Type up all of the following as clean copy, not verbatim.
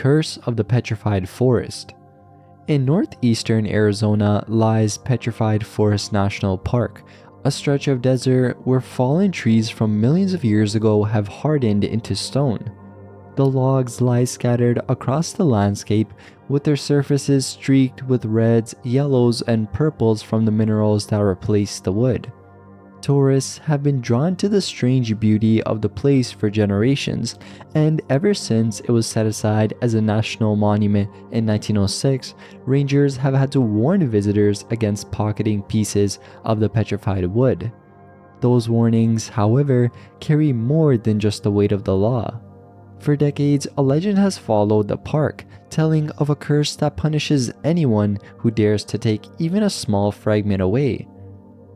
Curse of the Petrified Forest. In northeastern Arizona lies Petrified Forest National Park, a stretch of desert where fallen trees from millions of years ago have hardened into stone. The logs lie scattered across the landscape, with their surfaces streaked with reds, yellows, and purples from the minerals that replace the wood. Tourists have been drawn to the strange beauty of the place for generations, and ever since it was set aside as a national monument in 1906, rangers have had to warn visitors against pocketing pieces of the petrified wood. Those warnings, however, carry more than just the weight of the law. For decades, a legend has followed the park, telling of a curse that punishes anyone who dares to take even a small fragment away.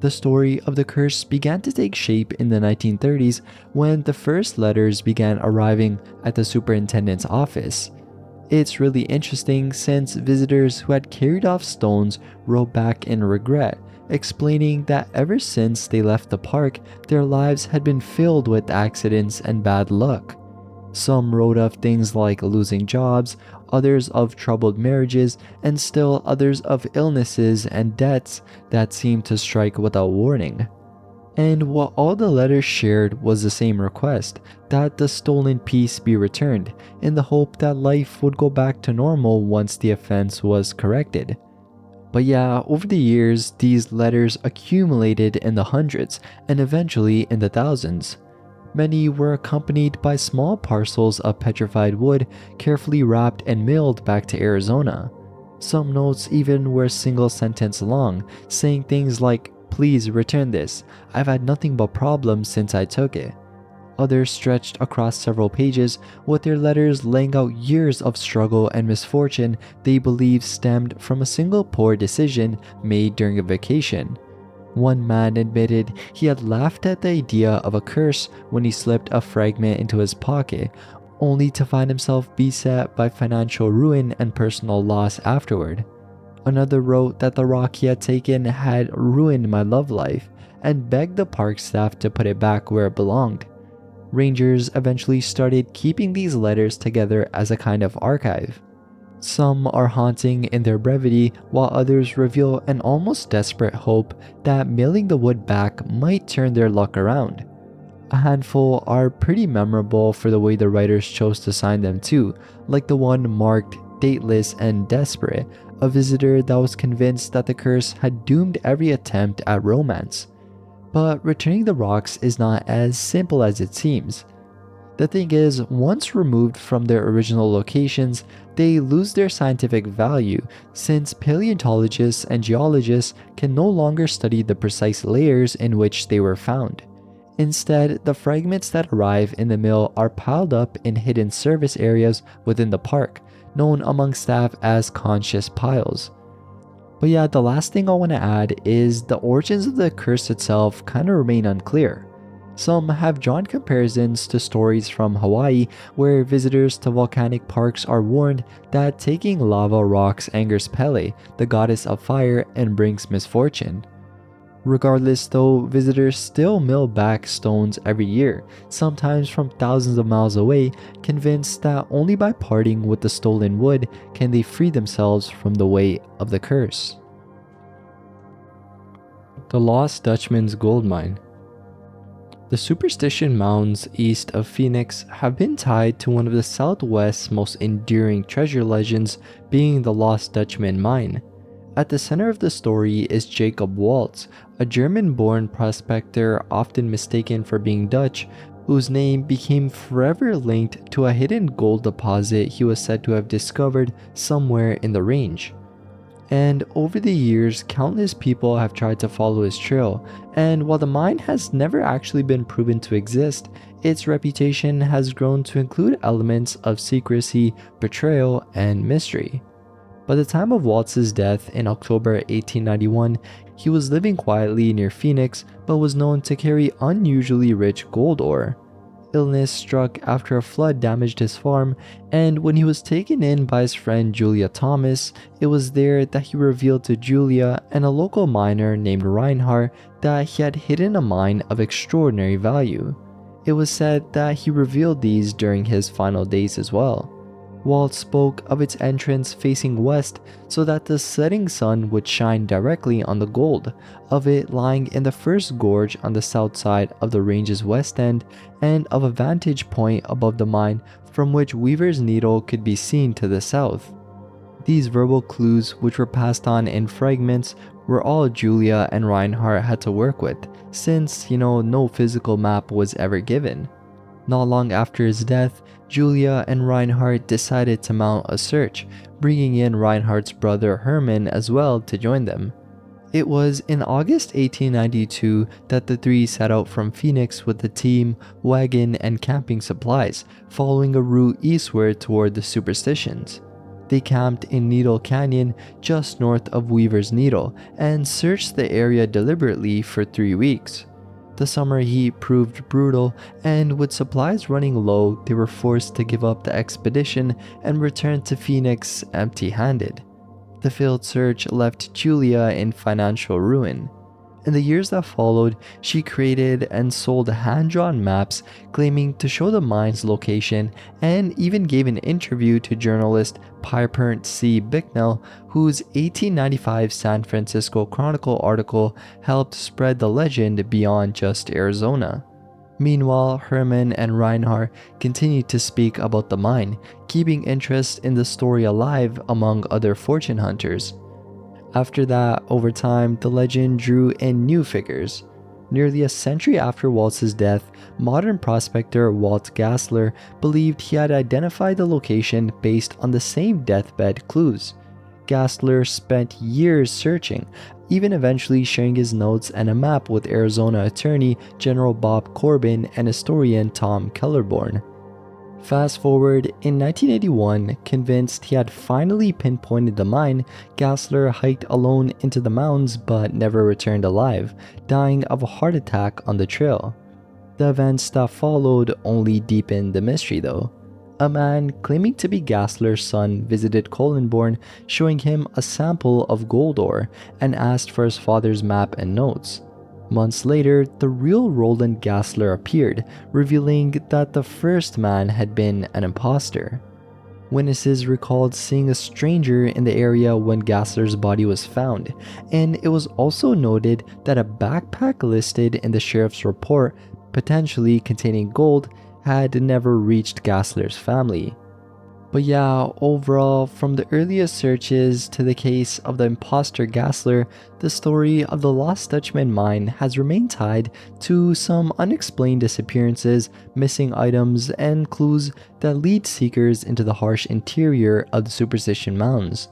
The story of the curse began to take shape in the 1930s when the first letters began arriving at the superintendent's office. It's really interesting since visitors who had carried off stones wrote back in regret, explaining that ever since they left the park, their lives had been filled with accidents and bad luck. Some wrote of things like losing jobs, others of troubled marriages, and still others of illnesses and debts that seemed to strike without warning. And what all the letters shared was the same request, that the stolen piece be returned, in the hope that life would go back to normal once the offense was corrected. But yeah, over the years, these letters accumulated in the hundreds and eventually in the thousands. Many were accompanied by small parcels of petrified wood carefully wrapped and mailed back to Arizona. Some notes even were a single sentence long, saying things like, "Please return this. I've had nothing but problems since I took it." Others stretched across several pages, with their letters laying out years of struggle and misfortune they believed stemmed from a single poor decision made during a vacation. One man admitted he had laughed at the idea of a curse when he slipped a fragment into his pocket, only to find himself beset by financial ruin and personal loss afterward. Another wrote that the rock he had taken had ruined my love life, and begged the park staff to put it back where it belonged. Rangers eventually started keeping these letters together as a kind of archive. Some are haunting in their brevity, while others reveal an almost desperate hope that mailing the wood back might turn their luck around. A handful are pretty memorable for the way the writers chose to sign them too, like the one marked "Dateless and Desperate," a visitor that was convinced that the curse had doomed every attempt at romance. But returning the rocks is not as simple as it seems. The thing is, once removed from their original locations, they lose their scientific value, since paleontologists and geologists can no longer study the precise layers in which they were found. Instead, the fragments that arrive in the mill are piled up in hidden service areas within the park, known among staff as conscious piles. But yeah, the last thing I want to add is the origins of the curse itself kind of remain unclear. Some have drawn comparisons to stories from Hawaii, where visitors to volcanic parks are warned that taking lava rocks angers Pele, the goddess of fire, and brings misfortune. Regardless though, visitors still mill back stones every year, sometimes from thousands of miles away, convinced that only by parting with the stolen wood can they free themselves from the weight of the curse. The Lost Dutchman's Gold Mine. The Superstition Mountains east of Phoenix have been tied to one of the Southwest's most enduring treasure legends, being the Lost Dutchman Mine. At the center of the story is Jacob Waltz, a German-born prospector often mistaken for being Dutch, whose name became forever linked to a hidden gold deposit he was said to have discovered somewhere in the range. And over the years, countless people have tried to follow his trail, and while the mine has never actually been proven to exist, its reputation has grown to include elements of secrecy, betrayal, and mystery. By the time of Waltz's death in October 1891, he was living quietly near Phoenix, but was known to carry unusually rich gold ore. Illness struck after a flood damaged his farm, and when he was taken in by his friend Julia Thomas, it was there that he revealed to Julia and a local miner named Reinhardt that he had hidden a mine of extraordinary value. It was said that he revealed these during his final days as well. Walt spoke of its entrance facing west so that the setting sun would shine directly on the gold, of it lying in the first gorge on the south side of the range's west end, and of a vantage point above the mine from which Weaver's Needle could be seen to the south. These verbal clues, which were passed on in fragments, were all Julia and Reinhardt had to work with, since, no physical map was ever given. Not long after his death, Julia and Reinhardt decided to mount a search, bringing in Reinhardt's brother Herman as well to join them. It was in August 1892 that the three set out from Phoenix with the team, wagon, and camping supplies, following a route eastward toward the Superstitions. They camped in Needle Canyon just north of Weaver's Needle and searched the area deliberately for 3 weeks. The summer heat proved brutal, and with supplies running low, they were forced to give up the expedition and return to Phoenix empty-handed. The failed search left Julia in financial ruin. In the years that followed, she created and sold hand-drawn maps claiming to show the mine's location, and even gave an interview to journalist Piper C. Bicknell, whose 1895 San Francisco Chronicle article helped spread the legend beyond just Arizona. Meanwhile, Herman and Reinhardt continued to speak about the mine, keeping interest in the story alive among other fortune hunters. After that, over time, the legend drew in new figures. Nearly a century after Walt's death, modern prospector Walt Gassler believed he had identified the location based on the same deathbed clues. Gassler spent years searching, even eventually sharing his notes and a map with Arizona Attorney General Bob Corbin and historian Tom Kellerborn. Fast forward, in 1981, convinced he had finally pinpointed the mine, Gassler hiked alone into the mountains but never returned alive, dying of a heart attack on the trail. The events that followed only deepened the mystery though. A man claiming to be Gassler's son visited Collenborn, showing him a sample of gold ore, and asked for his father's map and notes. Months later, the real Roland Gassler appeared, revealing that the first man had been an imposter. Witnesses recalled seeing a stranger in the area when Gassler's body was found, and it was also noted that a backpack listed in the sheriff's report, potentially containing gold, had never reached Gassler's family. But yeah, overall, from the earliest searches to the case of the imposter Gassler, the story of the Lost Dutchman mine has remained tied to some unexplained disappearances, missing items, and clues that lead seekers into the harsh interior of the Superstition Mountains.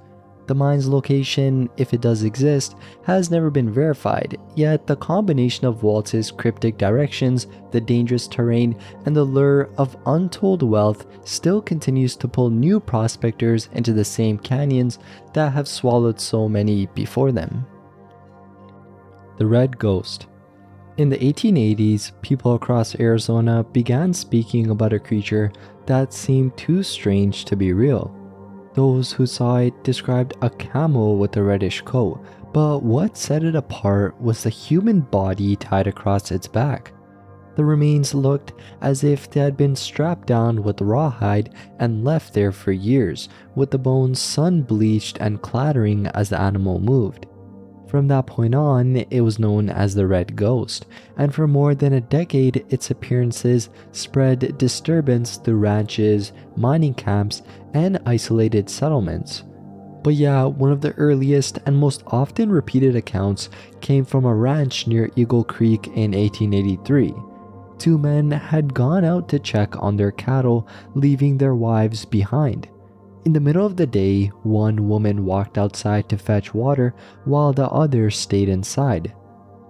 The mine's location, if it does exist, has never been verified, yet the combination of Walt's cryptic directions, the dangerous terrain, and the lure of untold wealth still continues to pull new prospectors into the same canyons that have swallowed so many before them. The Red Ghost. In the 1880s, people across Arizona began speaking about a creature that seemed too strange to be real. Those who saw it described a camel with a reddish coat, but what set it apart was the human body tied across its back. The remains looked as if they had been strapped down with rawhide and left there for years, with the bones sun-bleached and clattering as the animal moved. From that point on, it was known as the Red Ghost, and for more than a decade its appearances spread disturbance through ranches, mining camps, and isolated settlements. But yeah, one of the earliest and most often repeated accounts came from a ranch near Eagle Creek in 1883. Two men had gone out to check on their cattle, leaving their wives behind. In the middle of the day, one woman walked outside to fetch water while the other stayed inside.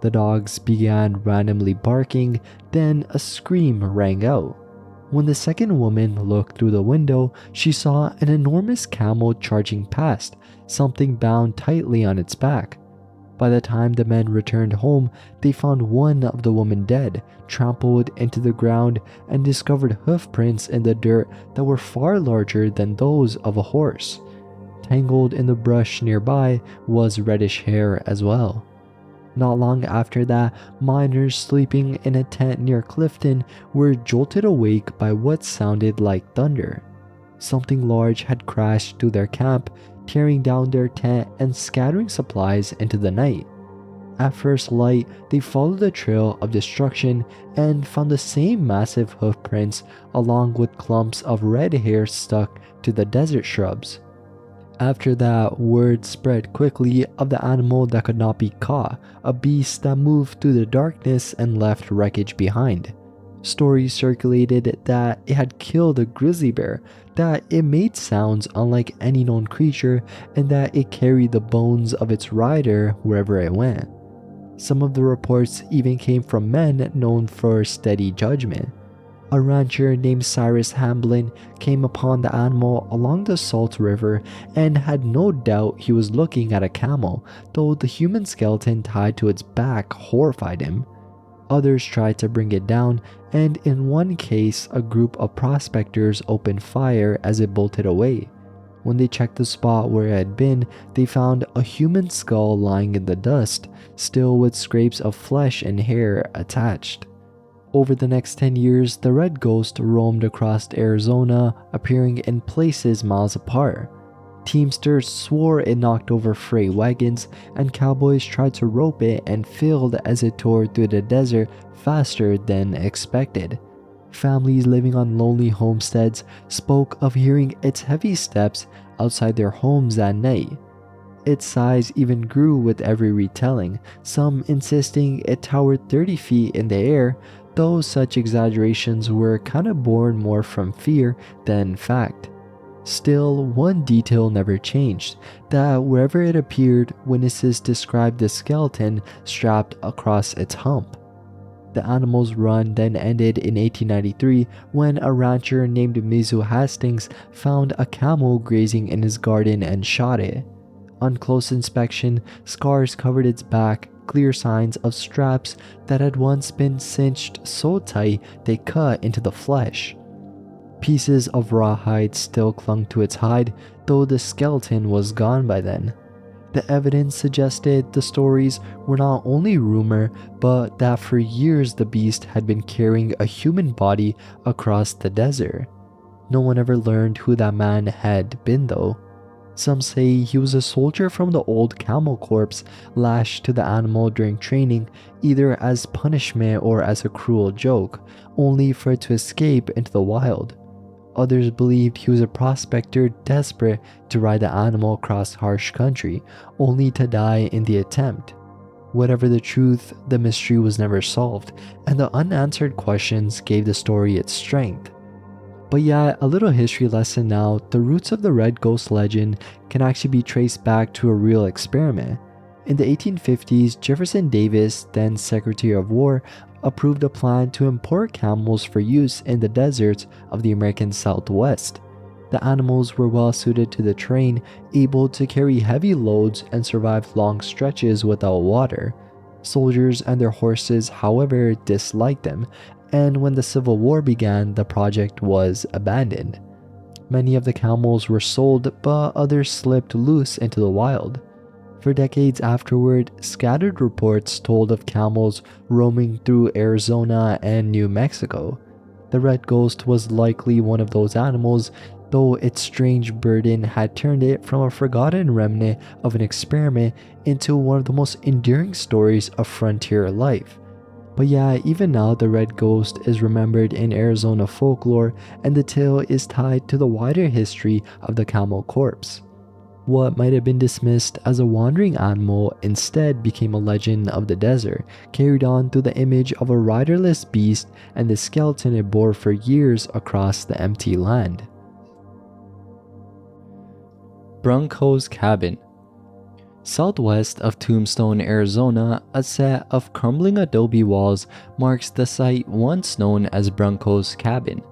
The dogs began randomly barking, then a scream rang out. When the second woman looked through the window, she saw an enormous camel charging past, something bound tightly on its back. By the time the men returned home, they found one of the women dead, trampled into the ground, and discovered hoof prints in the dirt that were far larger than those of a horse. Tangled in the brush nearby was reddish hair as well. Not long after that, miners sleeping in a tent near Clifton were jolted awake by what sounded like thunder. Something large had crashed through their camp, tearing down their tent and scattering supplies into the night. At first light, they followed the trail of destruction and found the same massive hoof prints along with clumps of red hair stuck to the desert shrubs. After that, word spread quickly of the animal that could not be caught, a beast that moved through the darkness and left wreckage behind. Stories circulated that it had killed a grizzly bear, that it made sounds unlike any known creature, and that it carried the bones of its rider wherever it went. Some of the reports even came from men known for steady judgment. A rancher named Cyrus Hamblin came upon the animal along the Salt River and had no doubt he was looking at a camel, though the human skeleton tied to its back horrified him. Others tried to bring it down, and in one case, a group of prospectors opened fire as it bolted away. When they checked the spot where it had been, they found a human skull lying in the dust, still with scrapes of flesh and hair attached. Over the next 10 years, the red ghost roamed across Arizona, appearing in places miles apart. Teamsters swore it knocked over freight wagons, and cowboys tried to rope it and failed as it tore through the desert faster than expected. Families living on lonely homesteads spoke of hearing its heavy steps outside their homes at night. Its size even grew with every retelling, some insisting it towered 30 feet in the air, though such exaggerations were kinda born more from fear than fact. Still, one detail never changed, that wherever it appeared, witnesses described the skeleton strapped across its hump. The animal's run then ended in 1893 when a rancher named Mizu Hastings found a camel grazing in his garden and shot it. On close inspection, scars covered its back, clear signs of straps that had once been cinched so tight they cut into the flesh. Pieces of raw hide still clung to its hide, though the skeleton was gone by then. The evidence suggested the stories were not only rumor, but that for years the beast had been carrying a human body across the desert. No one ever learned who that man had been though. Some say he was a soldier from the old Camel Corps lashed to the animal during training, either as punishment or as a cruel joke, only for it to escape into the wild. Others believed he was a prospector desperate to ride the animal across harsh country, only to die in the attempt. Whatever the truth, the mystery was never solved, and the unanswered questions gave the story its strength. But yeah, a little history lesson now, the roots of the Red Ghost legend can actually be traced back to a real experiment. In the 1850s, Jefferson Davis, then Secretary of War, approved a plan to import camels for use in the deserts of the American Southwest. The animals were well suited to the terrain, able to carry heavy loads and survive long stretches without water. Soldiers and their horses, however, disliked them, and when the Civil War began, the project was abandoned. Many of the camels were sold, but others slipped loose into the wild. For decades afterward, scattered reports told of camels roaming through Arizona and New Mexico. The Red Ghost was likely one of those animals, though its strange burden had turned it from a forgotten remnant of an experiment into one of the most enduring stories of frontier life. But yeah, even now the Red Ghost is remembered in Arizona folklore, and the tale is tied to the wider history of the Camel Corps. What might have been dismissed as a wandering animal instead became a legend of the desert, carried on through the image of a riderless beast and the skeleton it bore for years across the empty land. Bruncko's Cabin. Southwest of Tombstone, Arizona, a set of crumbling adobe walls marks the site once known as Bruncko's Cabin.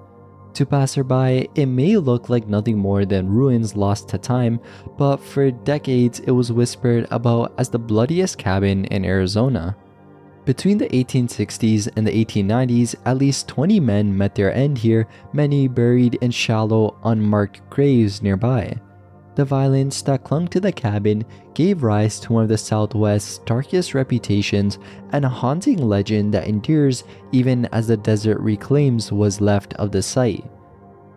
To passerby, it may look like nothing more than ruins lost to time, but for decades it was whispered about as the bloodiest cabin in Arizona. Between the 1860s and the 1890s, at least 20 men met their end here, many buried in shallow, unmarked graves nearby. The violence that clung to the cabin gave rise to one of the Southwest's darkest reputations and a haunting legend that endures even as the desert reclaims what's left of the site.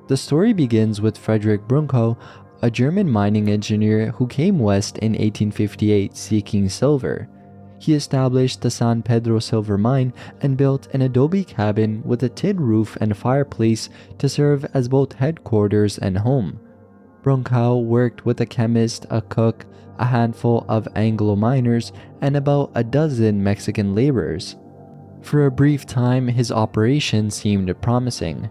The story begins with Frederick Brunckow, a German mining engineer who came west in 1858 seeking silver. He established the San Pedro silver mine and built an adobe cabin with a tin roof and fireplace to serve as both headquarters and home. Brunckow worked with a chemist, a cook, a handful of Anglo miners, and about a dozen Mexican laborers. For a brief time, his operation seemed promising.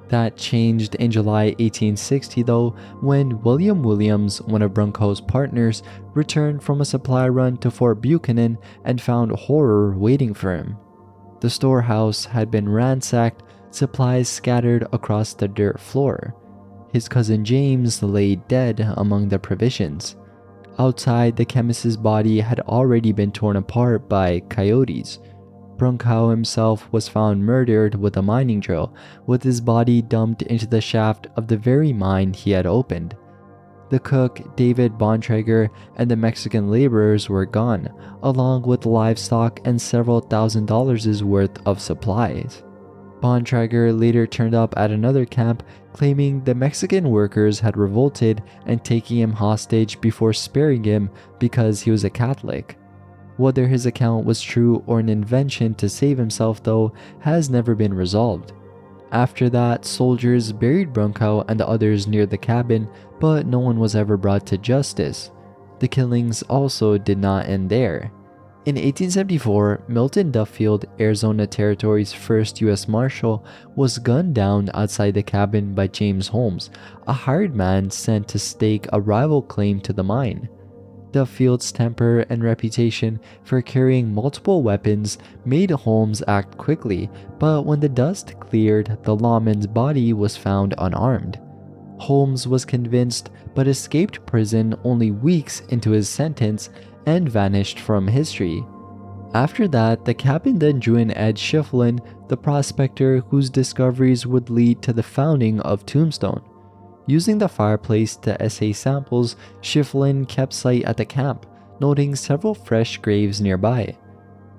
That changed in July 1860 though, when William Williams, one of Brunckhow's partners, returned from a supply run to Fort Buchanan and found horror waiting for him. The storehouse had been ransacked, supplies scattered across the dirt floor. His cousin James lay dead among the provisions. Outside, the chemist's body had already been torn apart by coyotes. Brunckow himself was found murdered with a mining drill, with his body dumped into the shaft of the very mine he had opened. The cook, David Bontrager, and the Mexican laborers were gone, along with livestock and several $1,000s worth of supplies. Bontrager later turned up at another camp, claiming the Mexican workers had revolted and taking him hostage before sparing him because he was a Catholic. Whether his account was true or an invention to save himself, though, has never been resolved. After that, soldiers buried Brunckow and the others near the cabin, but no one was ever brought to justice. The killings also did not end there. In 1874, Milton Duffield, Arizona Territory's first U.S. Marshal, was gunned down outside the cabin by James Holmes, a hired man sent to stake a rival claim to the mine. Duffield's temper and reputation for carrying multiple weapons made Holmes act quickly, but when the dust cleared, the lawman's body was found unarmed. Holmes was convinced, but escaped prison only weeks into his sentence and vanished from history. After that, the cabin then drew in Ed Schieffelin, the prospector whose discoveries would lead to the founding of Tombstone. Using the fireplace to assay samples, Schieffelin kept sight at the camp, noting several fresh graves nearby.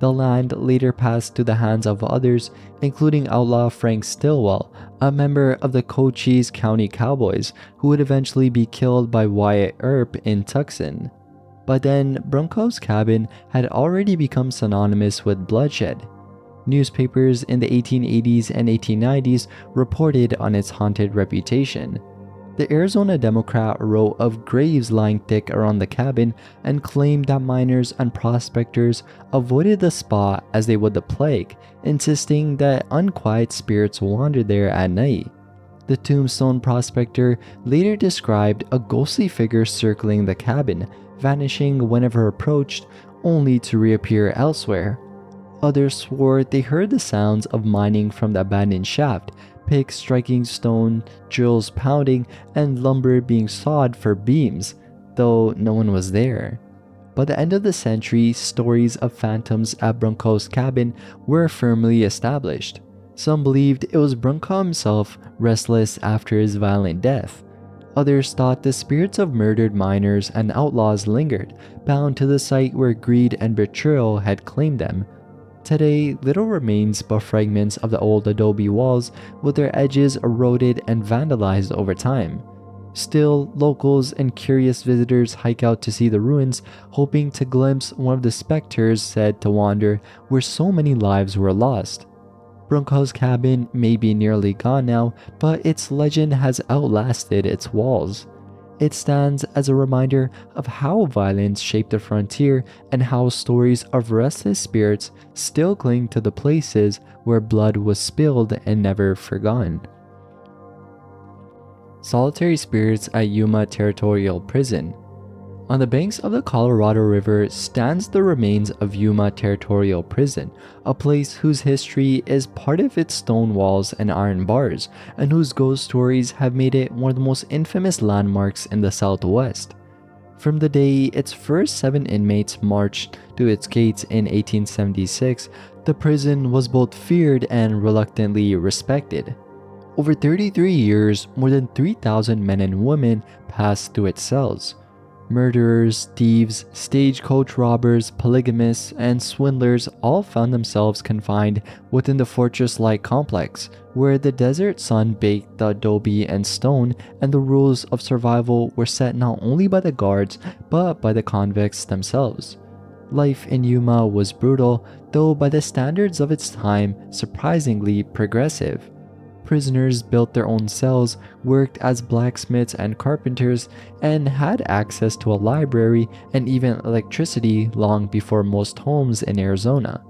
The land later passed to the hands of others, including outlaw Frank Stillwell, a member of the Cochise County Cowboys, who would eventually be killed by Wyatt Earp in Tucson. By then, Brunckhow's cabin had already become synonymous with bloodshed. Newspapers in the 1880s and 1890s reported on its haunted reputation. The Arizona Democrat wrote of graves lying thick around the cabin and claimed that miners and prospectors avoided the spot as they would the plague, insisting that unquiet spirits wandered there at night. The Tombstone prospector later described a ghostly figure circling the cabin, vanishing whenever approached, only to reappear elsewhere. Others swore they heard the sounds of mining from the abandoned shaft, picks striking stone, drills pounding, and lumber being sawed for beams, though no one was there. By the end of the century, stories of phantoms at Brunckow's cabin were firmly established. Some believed it was Brunckow himself, restless after his violent death. Others thought the spirits of murdered miners and outlaws lingered, bound to the site where greed and betrayal had claimed them. Today, little remains but fragments of the old adobe walls, with their edges eroded and vandalized over time. Still, locals and curious visitors hike out to see the ruins, hoping to glimpse one of the specters said to wander where so many lives were lost. Brunckhow's cabin may be nearly gone now, but its legend has outlasted its walls. It stands as a reminder of how violence shaped the frontier and how stories of restless spirits still cling to the places where blood was spilled and never forgotten. Solitary spirits at Yuma Territorial Prison. On the banks of the Colorado River stands the remains of Yuma Territorial Prison, a place whose history is part of its stone walls and iron bars, and whose ghost stories have made it one of the most infamous landmarks in the Southwest. From the day its first 7 inmates marched to its gates in 1876, the prison was both feared and reluctantly respected. Over 33 years, more than 3,000 men and women passed through its cells. Murderers, thieves, stagecoach robbers, polygamists, and swindlers all found themselves confined within the fortress-like complex, where the desert sun baked the adobe and stone, and the rules of survival were set not only by the guards, but by the convicts themselves. Life in Yuma was brutal, though by the standards of its time, surprisingly progressive. Prisoners built their own cells, worked as blacksmiths and carpenters, and had access to a library and even electricity long before most homes in Arizona.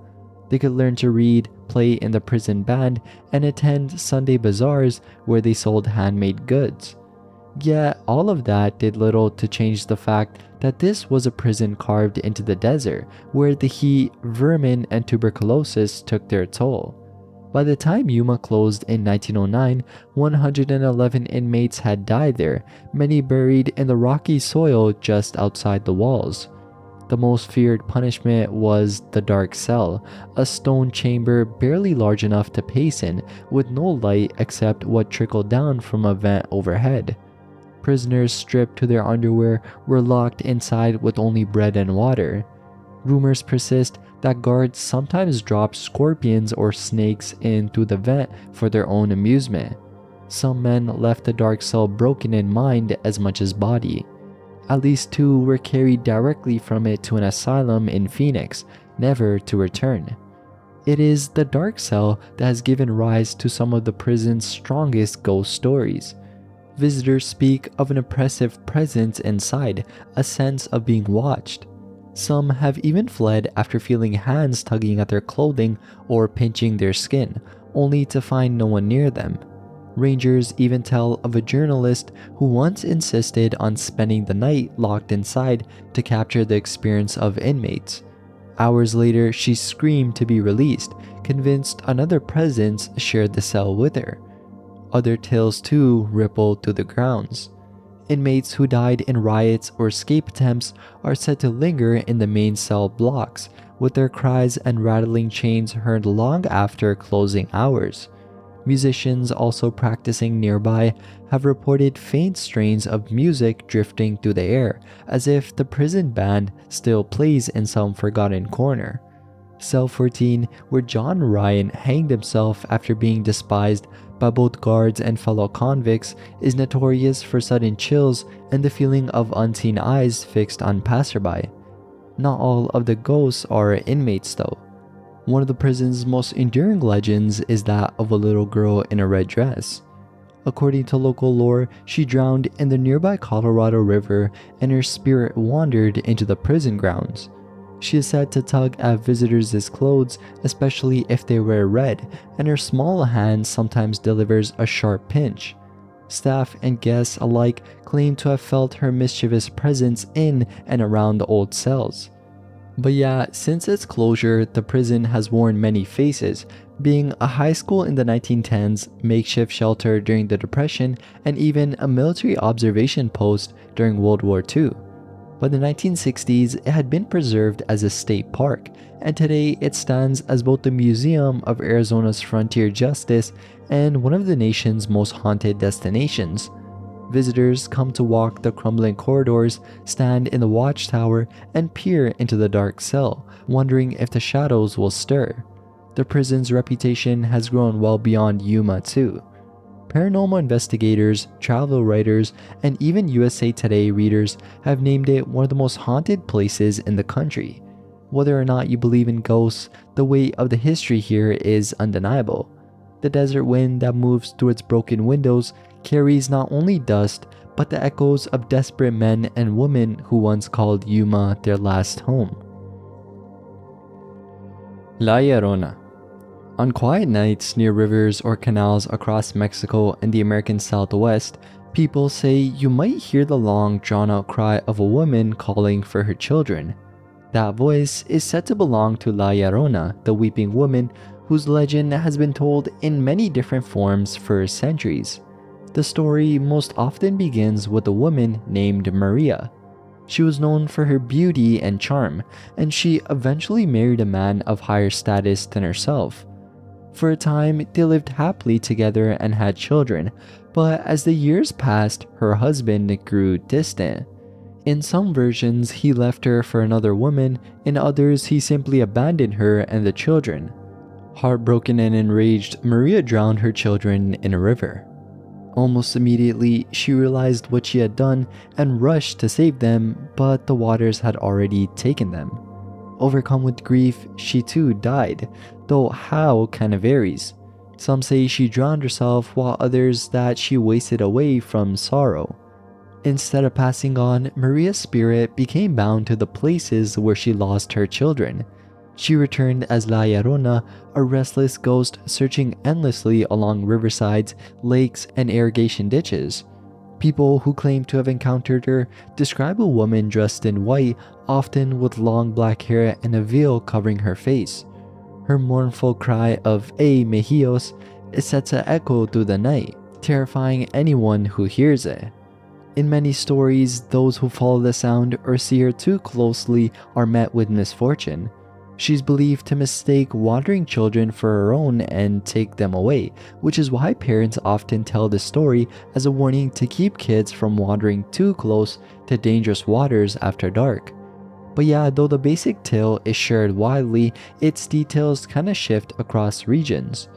They could learn to read, play in the prison band, and attend Sunday bazaars where they sold handmade goods. Yet all of that did little to change the fact that this was a prison carved into the desert, where the heat, vermin, and tuberculosis took their toll. By the time Yuma closed in 1909, 111 inmates had died there, many buried in the rocky soil just outside the walls. The most feared punishment was the dark cell, a stone chamber barely large enough to pace in, with no light except what trickled down from a vent overhead. Prisoners stripped to their underwear were locked inside with only bread and water. Rumors persist that guards sometimes dropped scorpions or snakes in through the vent for their own amusement. Some men left the dark cell broken in mind as much as body. At least 2 were carried directly from it to an asylum in Phoenix, never to return. It is the dark cell that has given rise to some of the prison's strongest ghost stories. Visitors speak of an oppressive presence inside, a sense of being watched. Some have even fled after feeling hands tugging at their clothing or pinching their skin, only to find no one near them. Rangers even tell of a journalist who once insisted on spending the night locked inside to capture the experience of inmates. Hours later, she screamed to be released, convinced another presence shared the cell with her. Other tales too rippled through the grounds. Inmates who died in riots or escape attempts are said to linger in the main cell blocks, with their cries and rattling chains heard long after closing hours. Musicians also practicing nearby have reported faint strains of music drifting through the air, as if the prison band still plays in some forgotten corner. Cell 14, where John Ryan hanged himself after being despised by both guards and fellow convicts, is notorious for sudden chills and the feeling of unseen eyes fixed on passerby. Not all of the ghosts are inmates though. One of the prison's most enduring legends is that of a little girl in a red dress. According to local lore, she drowned in the nearby Colorado River and her spirit wandered into the prison grounds. She is said to tug at visitors' clothes, especially if they wear red, and her small hand sometimes delivers a sharp pinch. Staff and guests alike claim to have felt her mischievous presence in and around the old cells. But yeah, since its closure, the prison has worn many faces, being a high school in the 1910s, makeshift shelter during the Depression, and even a military observation post during World War II. By the 1960s, it had been preserved as a state park, and today it stands as both the museum of Arizona's frontier justice and one of the nation's most haunted destinations. Visitors come to walk the crumbling corridors, stand in the watchtower, and peer into the dark cell, wondering if the shadows will stir. The prison's reputation has grown well beyond Yuma too. Paranormal investigators, travel writers, and even USA Today readers have named it one of the most haunted places in the country. Whether or not you believe in ghosts, the weight of the history here is undeniable. The desert wind that moves through its broken windows carries not only dust, but the echoes of desperate men and women who once called Yuma their last home. La Llorona. On quiet nights near rivers or canals across Mexico and the American Southwest, people say you might hear the long, drawn-out cry of a woman calling for her children. That voice is said to belong to La Llorona, the weeping woman, whose legend has been told in many different forms for centuries. The story most often begins with a woman named Maria. She was known for her beauty and charm, and she eventually married a man of higher status than herself. For a time, they lived happily together and had children, but as the years passed, her husband grew distant. In some versions, he left her for another woman, in others, he simply abandoned her and the children. Heartbroken and enraged, Maria drowned her children in a river. Almost immediately, she realized what she had done and rushed to save them, but the waters had already taken them. Overcome with grief, she too died, though how kind of varies. Some say she drowned herself, while others that she wasted away from sorrow. Instead of passing on, Maria's spirit became bound to the places where she lost her children. She returned as La Llorona, a restless ghost searching endlessly along riversides, lakes, and irrigation ditches. People who claim to have encountered her describe a woman dressed in white, often with long black hair and a veil covering her face. Her mournful cry of "Ay, Mejios" is set to echo through the night, terrifying anyone who hears it. In many stories, those who follow the sound or see her too closely are met with misfortune. She's believed to mistake wandering children for her own and take them away, which is why parents often tell the story as a warning to keep kids from wandering too close to dangerous waters after dark. But yeah, though the basic tale is shared widely, its details kinda shift across regions.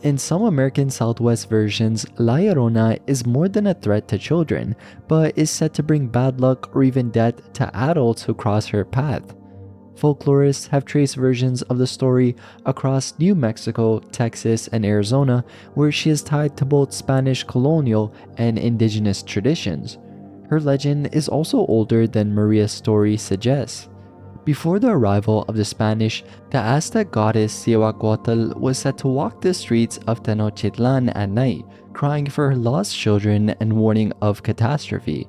In some American Southwest versions, La Llorona is more than a threat to children, but is said to bring bad luck or even death to adults who cross her path. Folklorists have traced versions of the story across New Mexico, Texas, and Arizona, where she is tied to both Spanish colonial and indigenous traditions. Her legend is also older than Maria's story suggests. Before the arrival of the Spanish, the Aztec goddess Cihuacuatl was said to walk the streets of Tenochtitlan at night, crying for her lost children and warning of catastrophe.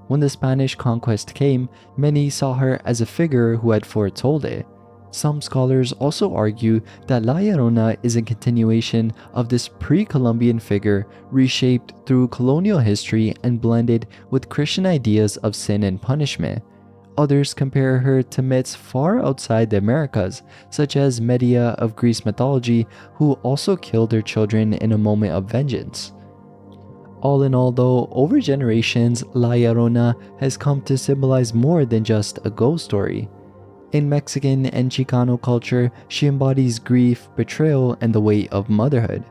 When the Spanish conquest came, many saw her as a figure who had foretold it. Some scholars also argue that La Llorona is a continuation of this pre-Columbian figure reshaped through colonial history and blended with Christian ideas of sin and punishment. Others compare her to myths far outside the Americas, such as Medea of Greece mythology, who also killed their children in a moment of vengeance. All in all though, over generations, La Llorona has come to symbolize more than just a ghost story. In Mexican and Chicano culture, she embodies grief, betrayal, and the weight of motherhood.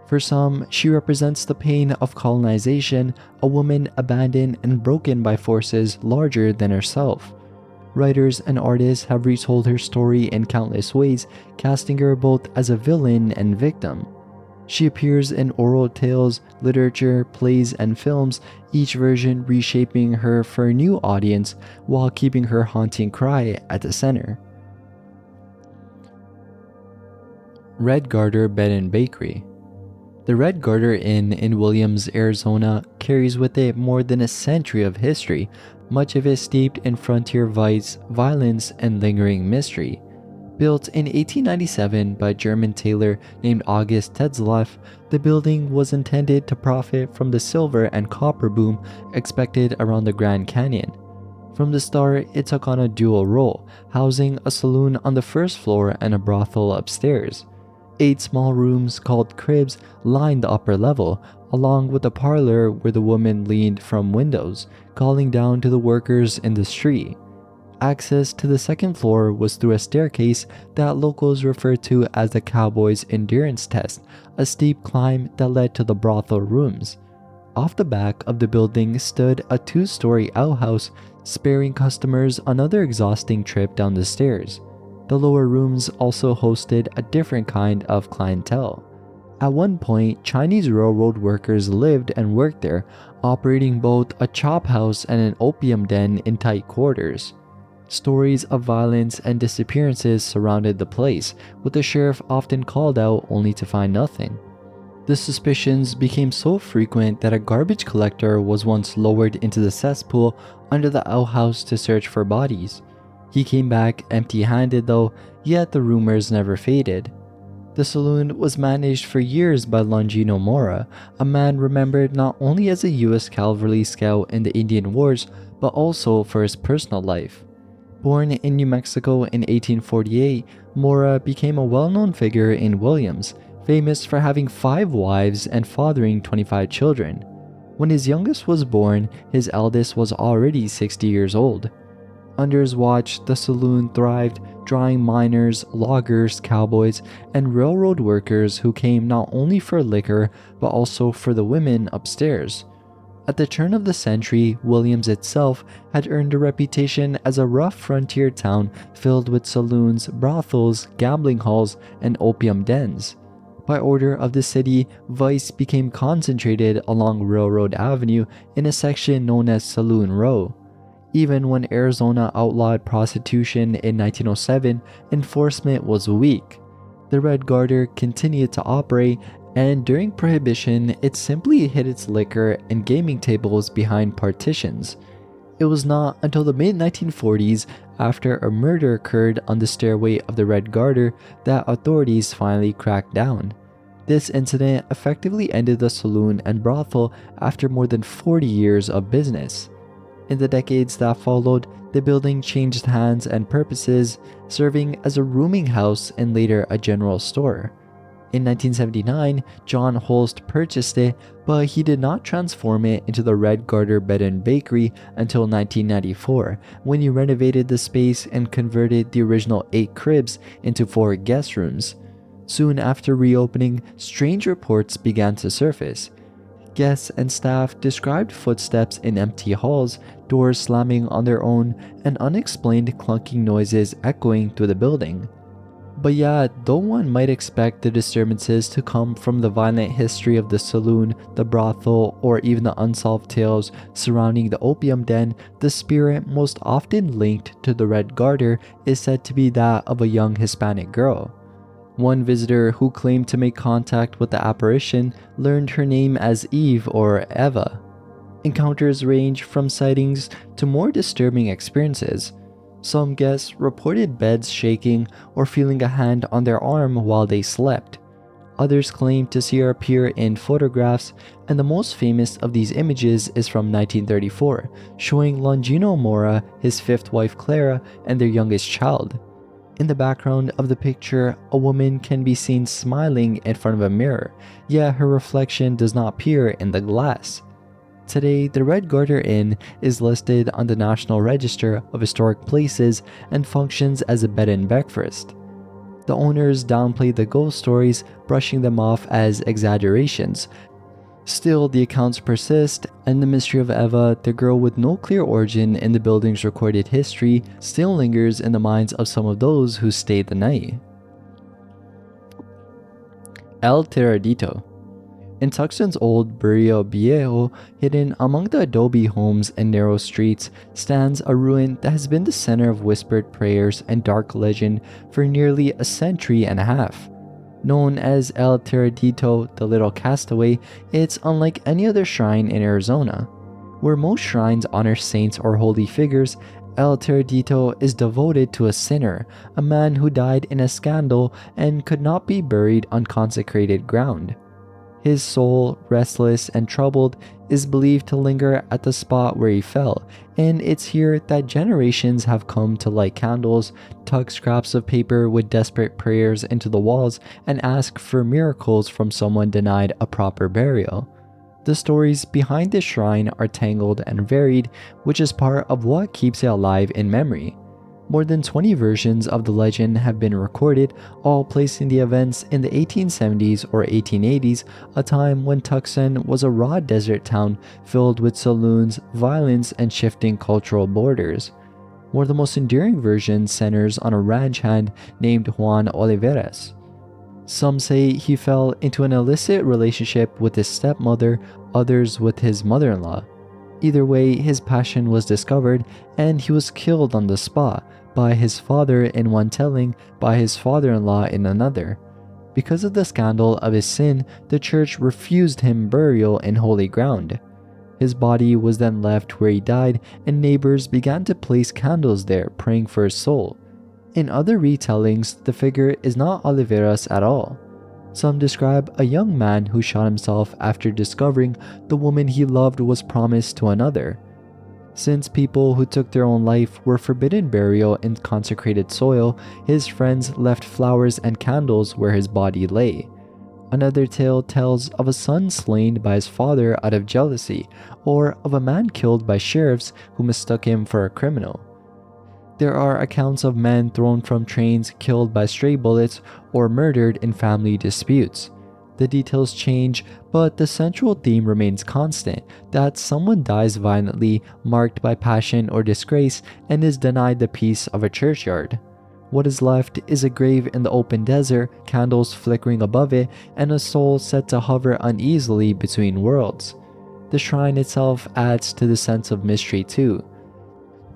For some, she represents the pain of colonization, a woman abandoned and broken by forces larger than herself. Writers and artists have retold her story in countless ways, casting her both as a villain and victim. She appears in oral tales, literature, plays, and films, each version reshaping her for a new audience while keeping her haunting cry at the center. Red Garter Bed Bakery. The Red Garter Inn in Williams, Arizona carries with it more than a century of history, much of it steeped in frontier vice, violence, and lingering mystery. Built in 1897 by a German tailor named August Tetzlaff, the building was intended to profit from the silver and copper boom expected around the Grand Canyon. From the start, it took on a dual role, housing a saloon on the first floor and a brothel upstairs. 8 small rooms called cribs lined the upper level, along with a parlor where the women leaned from windows, calling down to the workers in the street. Access to the second floor was through a staircase that locals referred to as the Cowboy's Endurance Test, a steep climb that led to the brothel rooms. Off the back of the building stood a 2-story outhouse, sparing customers another exhausting trip down the stairs. The lower rooms also hosted a different kind of clientele. At one point, Chinese railroad workers lived and worked there, operating both a chop house and an opium den in tight quarters. Stories of violence and disappearances surrounded the place, with the sheriff often called out only to find nothing. The suspicions became so frequent that a garbage collector was once lowered into the cesspool under the outhouse to search for bodies. He came back empty-handed though, yet the rumors never faded. The saloon was managed for years by Longino Mora, a man remembered not only as a U.S. cavalry scout in the Indian Wars, but also for his personal life. Born in New Mexico in 1848, Mora became a well-known figure in Williams, famous for having 5 wives and fathering 25 children. When his youngest was born, his eldest was already 60 years old. Under his watch, the saloon thrived, drawing miners, loggers, cowboys, and railroad workers who came not only for liquor but also for the women upstairs. At the turn of the century, Williams itself had earned a reputation as a rough frontier town filled with saloons, brothels, gambling halls, and opium dens. By order of the city, vice became concentrated along Railroad Avenue in a section known as Saloon Row. Even when Arizona outlawed prostitution in 1907, enforcement was weak. The Red Garter continued to operate, and during Prohibition, it simply hid its liquor and gaming tables behind partitions. It was not until the mid-1940s, after a murder occurred on the stairway of the Red Garter, that authorities finally cracked down. This incident effectively ended the saloon and brothel after more than 40 years of business. In the decades that followed, the building changed hands and purposes, serving as a rooming house and later a general store. In 1979, John Holst purchased it, but he did not transform it into the Red Garter Bed Bakery until 1994, when he renovated the space and converted the original 8 cribs into 4 guest rooms. Soon after reopening, strange reports began to surface. Guests and staff described footsteps in empty halls, doors slamming on their own, and unexplained clunking noises echoing through the building. But yeah, though one might expect the disturbances to come from the violent history of the saloon, the brothel, or even the unsolved tales surrounding the opium den, the spirit most often linked to the Red Garter is said to be that of a young Hispanic girl. One visitor who claimed to make contact with the apparition learned her name as Eve or Eva. Encounters range from sightings to more disturbing experiences. Some guests reported beds shaking or feeling a hand on their arm while they slept. Others claimed to see her appear in photographs, and the most famous of these images is from 1934, showing Longino Mora, his 5th wife Clara, and their youngest child. In the background of the picture, a woman can be seen smiling in front of a mirror, yet her reflection does not appear in the glass. Today, the Red Garter Inn is listed on the National Register of Historic Places and functions as a bed and breakfast. The owners downplay the ghost stories, brushing them off as exaggerations. Still, the accounts persist, and the mystery of Eva, the girl with no clear origin in the building's recorded history, still lingers in the minds of some of those who stayed the night. El Tiradito. In Tucson old Barrio Viejo, hidden among the adobe homes and narrow streets, stands a ruin that has been the center of whispered prayers and dark legend for nearly a century and a half. Known as El Tiradito, the Little Castaway, it's unlike any other shrine in Arizona. Where most shrines honor saints or holy figures, El Tiradito is devoted to a sinner, a man who died in a scandal and could not be buried on consecrated ground. His soul, restless and troubled, is believed to linger at the spot where he fell, and it's here that generations have come to light candles, tuck scraps of paper with desperate prayers into the walls, and ask for miracles from someone denied a proper burial. The stories behind this shrine are tangled and varied, which is part of what keeps it alive in memory. More than 20 versions of the legend have been recorded, all placing the events in the 1870s or 1880s, a time when Tucson was a raw desert town filled with saloons, violence, and shifting cultural borders. One of the most enduring versions centers on a ranch hand named Juan Oliveras. Some say he fell into an illicit relationship with his stepmother, others with his mother-in-law. Either way, his passion was discovered, and he was killed on the spot, by his father in one telling, by his father-in-law in another. Because of the scandal of his sin, the church refused him burial in holy ground. His body was then left where he died, and neighbors began to place candles there, praying for his soul. In other retellings, the figure is not Oliveras at all. Some describe a young man who shot himself after discovering the woman he loved was promised to another. Since people who took their own life were forbidden burial in consecrated soil, his friends left flowers and candles where his body lay. Another tale tells of a son slain by his father out of jealousy, or of a man killed by sheriffs who mistook him for a criminal. There are accounts of men thrown from trains killed by stray bullets or murdered in family disputes. The details change, but the central theme remains constant, that someone dies violently, marked by passion or disgrace, and is denied the peace of a churchyard. What is left is a grave in the open desert, candles flickering above it, and a soul set to hover uneasily between worlds. The shrine itself adds to the sense of mystery too.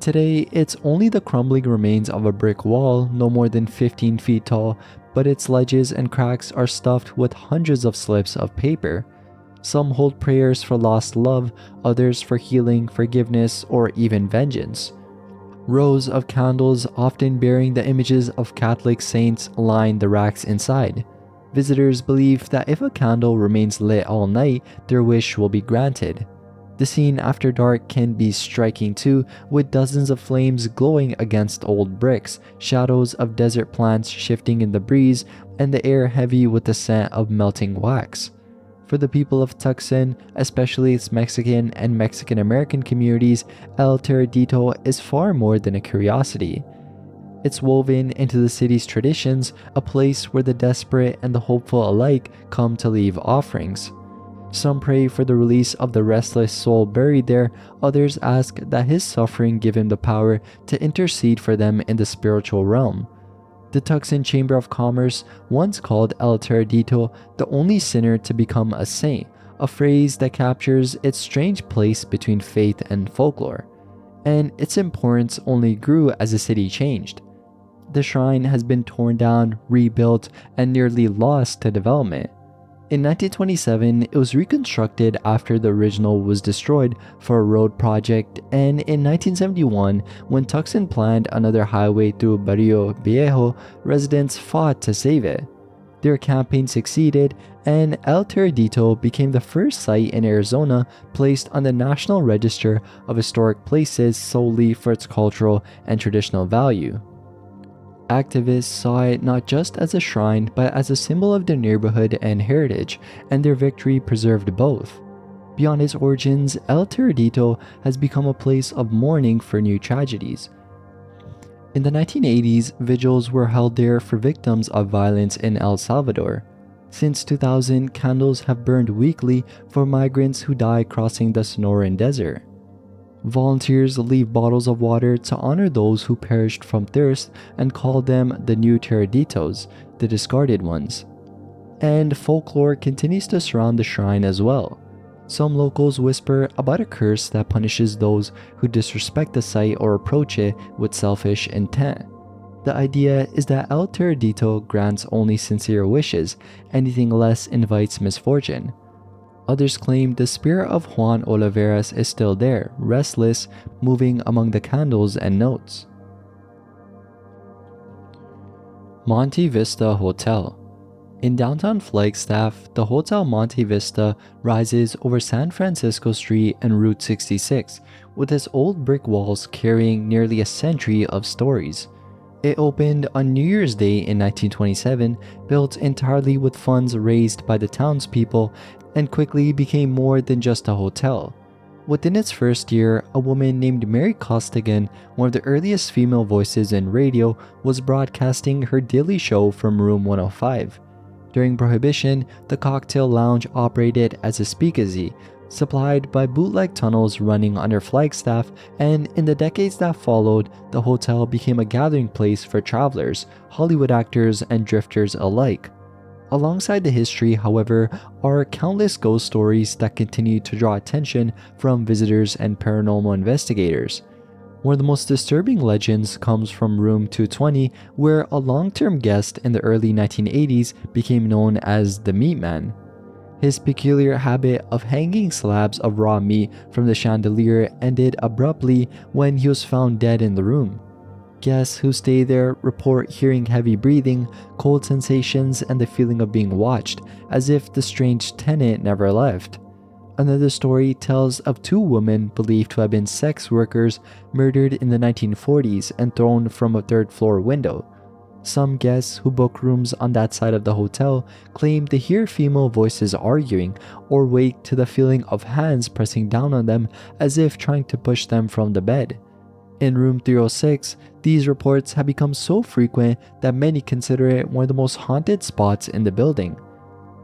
Today, it's only the crumbling remains of a brick wall no more than 15 feet tall, but its ledges and cracks are stuffed with hundreds of slips of paper. Some hold prayers for lost love, others for healing, forgiveness, or even vengeance. Rows of candles, often bearing the images of Catholic saints, line the racks inside. Visitors believe that if a candle remains lit all night, their wish will be granted. The scene after dark can be striking too, with dozens of flames glowing against old bricks, shadows of desert plants shifting in the breeze, and the air heavy with the scent of melting wax. For the people of Tucson, especially its Mexican and Mexican-American communities, El Tiradito is far more than a curiosity. It's woven into the city's traditions, a place where the desperate and the hopeful alike come to leave offerings. Some pray for the release of the restless soul buried there, others ask that his suffering give him the power to intercede for them in the spiritual realm. The Tucson Chamber of Commerce once called El Tiradito the only sinner to become a saint, a phrase that captures its strange place between faith and folklore. And its importance only grew as the city changed. The shrine has been torn down, rebuilt, and nearly lost to development. In 1927, it was reconstructed after the original was destroyed for a road project, and in 1971, when Tucson planned another highway through Barrio Viejo, residents fought to save it. Their campaign succeeded, and El Tiradito became the first site in Arizona placed on the National Register of Historic Places solely for its cultural and traditional value. Activists saw it not just as a shrine, but as a symbol of their neighborhood and heritage, and their victory preserved both. Beyond its origins, El Tiradito has become a place of mourning for new tragedies. In the 1980s, vigils were held there for victims of violence in El Salvador. Since 2000, candles have burned weekly for migrants who die crossing the Sonoran Desert. Volunteers leave bottles of water to honor those who perished from thirst and call them the new Tiraditos, the discarded ones. And folklore continues to surround the shrine as well. Some locals whisper about a curse that punishes those who disrespect the site or approach it with selfish intent. The idea is that El Tiradito grants only sincere wishes, anything less invites misfortune. Others claim the spirit of Juan Oliveras is still there, restless, moving among the candles and notes. Monte Vista Hotel. In downtown Flagstaff, the Hotel Monte Vista rises over San Francisco Street and Route 66, with its old brick walls carrying nearly a century of stories. It opened on New Year's Day in 1927, built entirely with funds raised by the townspeople, and quickly became more than just a hotel. Within its first year, a woman named Mary Costigan, one of the earliest female voices in radio, was broadcasting her daily show from room 105. During Prohibition, the cocktail lounge operated as a speakeasy, supplied by bootleg tunnels running under Flagstaff, and in the decades that followed, the hotel became a gathering place for travelers, Hollywood actors, and drifters alike. Alongside the history, however, are countless ghost stories that continue to draw attention from visitors and paranormal investigators. One of the most disturbing legends comes from room 220, where a long-term guest in the early 1980s became known as the Meat Man. His peculiar habit of hanging slabs of raw meat from the chandelier ended abruptly when he was found dead in the room. Guests who stay there report hearing heavy breathing, cold sensations, and the feeling of being watched, as if the strange tenant never left. Another story tells of two women believed to have been sex workers murdered in the 1940s and thrown from a third-floor window. Some guests who book rooms on that side of the hotel claim to hear female voices arguing or wake to the feeling of hands pressing down on them as if trying to push them from the bed. In room 306, these reports have become so frequent that many consider it one of the most haunted spots in the building.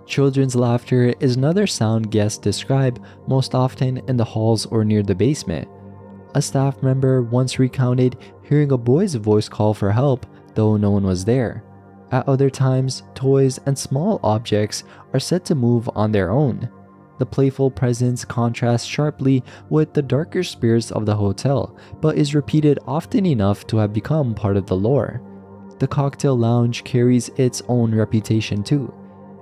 Children's laughter is another sound guests describe most often in the halls or near the basement. A staff member once recounted hearing a boy's voice call for help, though no one was there. At other times, toys and small objects are said to move on their own. The playful presence contrasts sharply with the darker spirits of the hotel, but is repeated often enough to have become part of the lore. The cocktail lounge carries its own reputation too.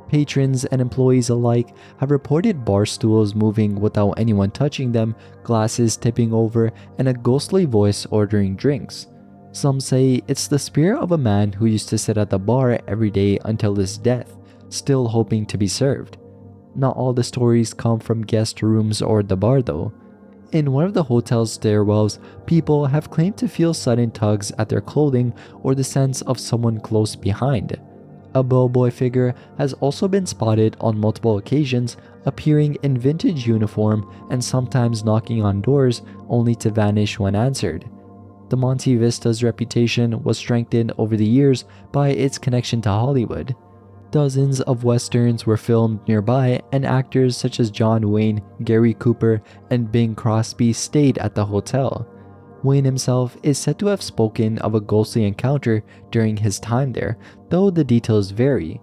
Patrons and employees alike have reported bar stools moving without anyone touching them, glasses tipping over, and a ghostly voice ordering drinks. Some say it's the spirit of a man who used to sit at the bar every day until his death, still hoping to be served. Not all the stories come from guest rooms or the bar though. In one of the hotel's stairwells, people have claimed to feel sudden tugs at their clothing or the sense of someone close behind. A bellboy figure has also been spotted on multiple occasions, appearing in vintage uniform and sometimes knocking on doors only to vanish when answered. The Monte Vista's reputation was strengthened over the years by its connection to Hollywood. Dozens of westerns were filmed nearby, and actors such as John Wayne, Gary Cooper, and Bing Crosby stayed at the hotel. Wayne himself is said to have spoken of a ghostly encounter during his time there, though the details vary.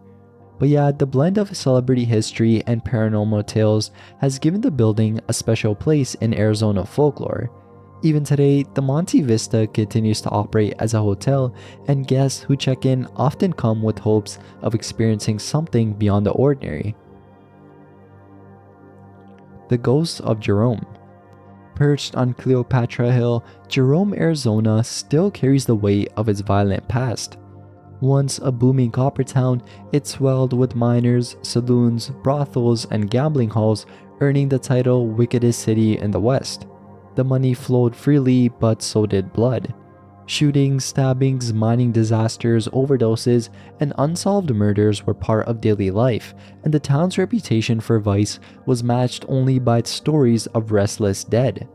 But yeah, the blend of celebrity history and paranormal tales has given the building a special place in Arizona folklore. Even today, the Monte Vista continues to operate as a hotel, and guests who check in often come with hopes of experiencing something beyond the ordinary. The Ghosts of Jerome. Perched on Cleopatra Hill, Jerome, Arizona still carries the weight of its violent past. Once a booming copper town, it swelled with miners, saloons, brothels, and gambling halls, earning the title wickedest city in the West. The money flowed freely, but so did blood. Shootings, stabbings, mining disasters, overdoses, and unsolved murders were part of daily life, and the town's reputation for vice was matched only by its stories of restless dead.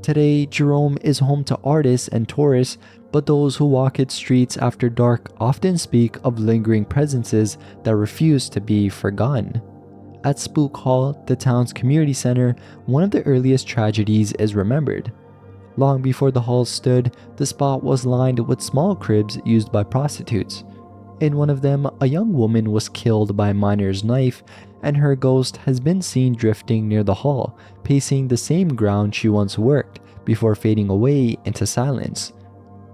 Today, Jerome is home to artists and tourists, but those who walk its streets after dark often speak of lingering presences that refuse to be forgotten. At Spook Hall, the town's community center, one of the earliest tragedies is remembered. Long before the hall stood, the spot was lined with small cribs used by prostitutes. In one of them, a young woman was killed by a miner's knife, and her ghost has been seen drifting near the hall, pacing the same ground she once worked, before fading away into silence.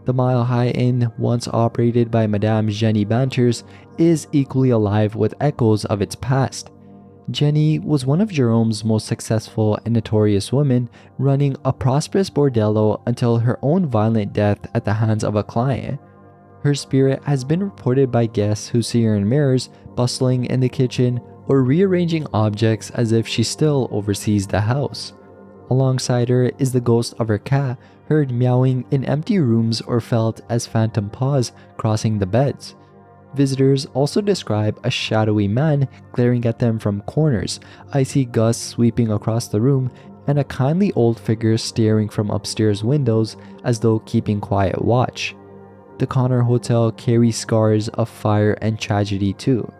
The Mile High Inn, once operated by Madame Jenny Banters, is equally alive with echoes of its past. Jenny was one of Jerome's most successful and notorious women, running a prosperous bordello until her own violent death at the hands of a client. Her spirit has been reported by guests who see her in mirrors, bustling in the kitchen, or rearranging objects as if she still oversees the house. Alongside her is the ghost of her cat, heard meowing in empty rooms or felt as phantom paws crossing the beds. Visitors also describe a shadowy man glaring at them from corners, icy gusts sweeping across the room, and a kindly old figure staring from upstairs windows as though keeping quiet watch. The Connor Hotel carries scars of fire and tragedy too.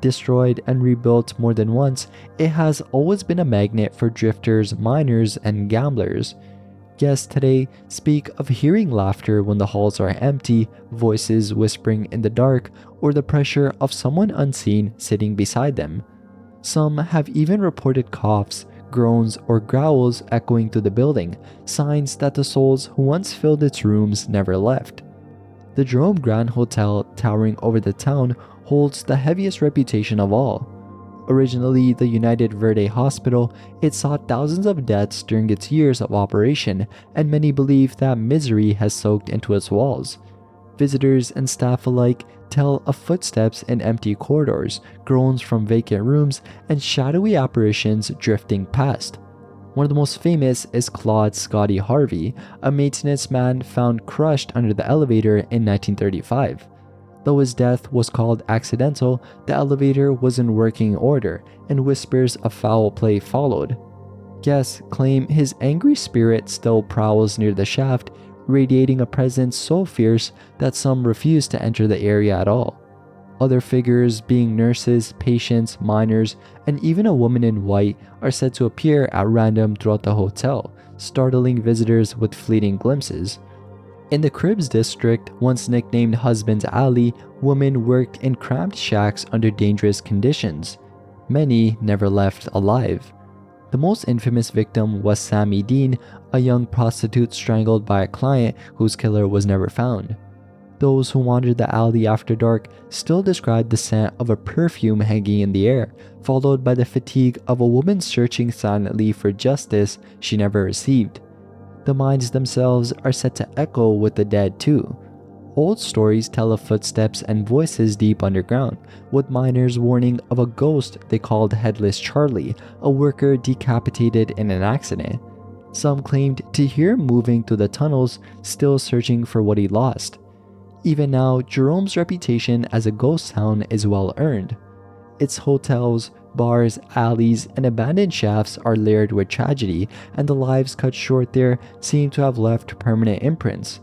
Destroyed and rebuilt more than once, it has always been a magnet for drifters, miners, and gamblers. Guests today speak of hearing laughter when the halls are empty, voices whispering in the dark, or the pressure of someone unseen sitting beside them. Some have even reported coughs, groans, or growls echoing through the building, signs that the souls who once filled its rooms never left. The Jerome Grand Hotel, towering over the town, holds the heaviest reputation of all. Originally the United Verde Hospital, it saw thousands of deaths during its years of operation, and many believe that misery has soaked into its walls. Visitors and staff alike tell of footsteps in empty corridors, groans from vacant rooms, and shadowy apparitions drifting past. One of the most famous is Claude Scotty Harvey, a maintenance man found crushed under the elevator in 1935. Though his death was called accidental, the elevator was in working order, and whispers of foul play followed. Guests claim his angry spirit still prowls near the shaft, radiating a presence so fierce that some refuse to enter the area at all. Other figures, being nurses, patients, miners, and even a woman in white, are said to appear at random throughout the hotel, startling visitors with fleeting glimpses. In the Cribs district, once nicknamed Husband's Alley, women worked in cramped shacks under dangerous conditions. Many never left alive. The most infamous victim was Sammy Dean, a young prostitute strangled by a client whose killer was never found. Those who wandered the alley after dark still described the scent of a perfume hanging in the air, followed by the fatigue of a woman searching silently for justice she never received. The mines themselves are said to echo with the dead too. Old stories tell of footsteps and voices deep underground, with miners warning of a ghost they called Headless Charlie, a worker decapitated in an accident. Some claimed to hear him moving through the tunnels, still searching for what he lost. Even now, Jerome's reputation as a ghost town is well earned. Its hotels, bars, alleys, and abandoned shafts are layered with tragedy, and the lives cut short there seem to have left permanent imprints.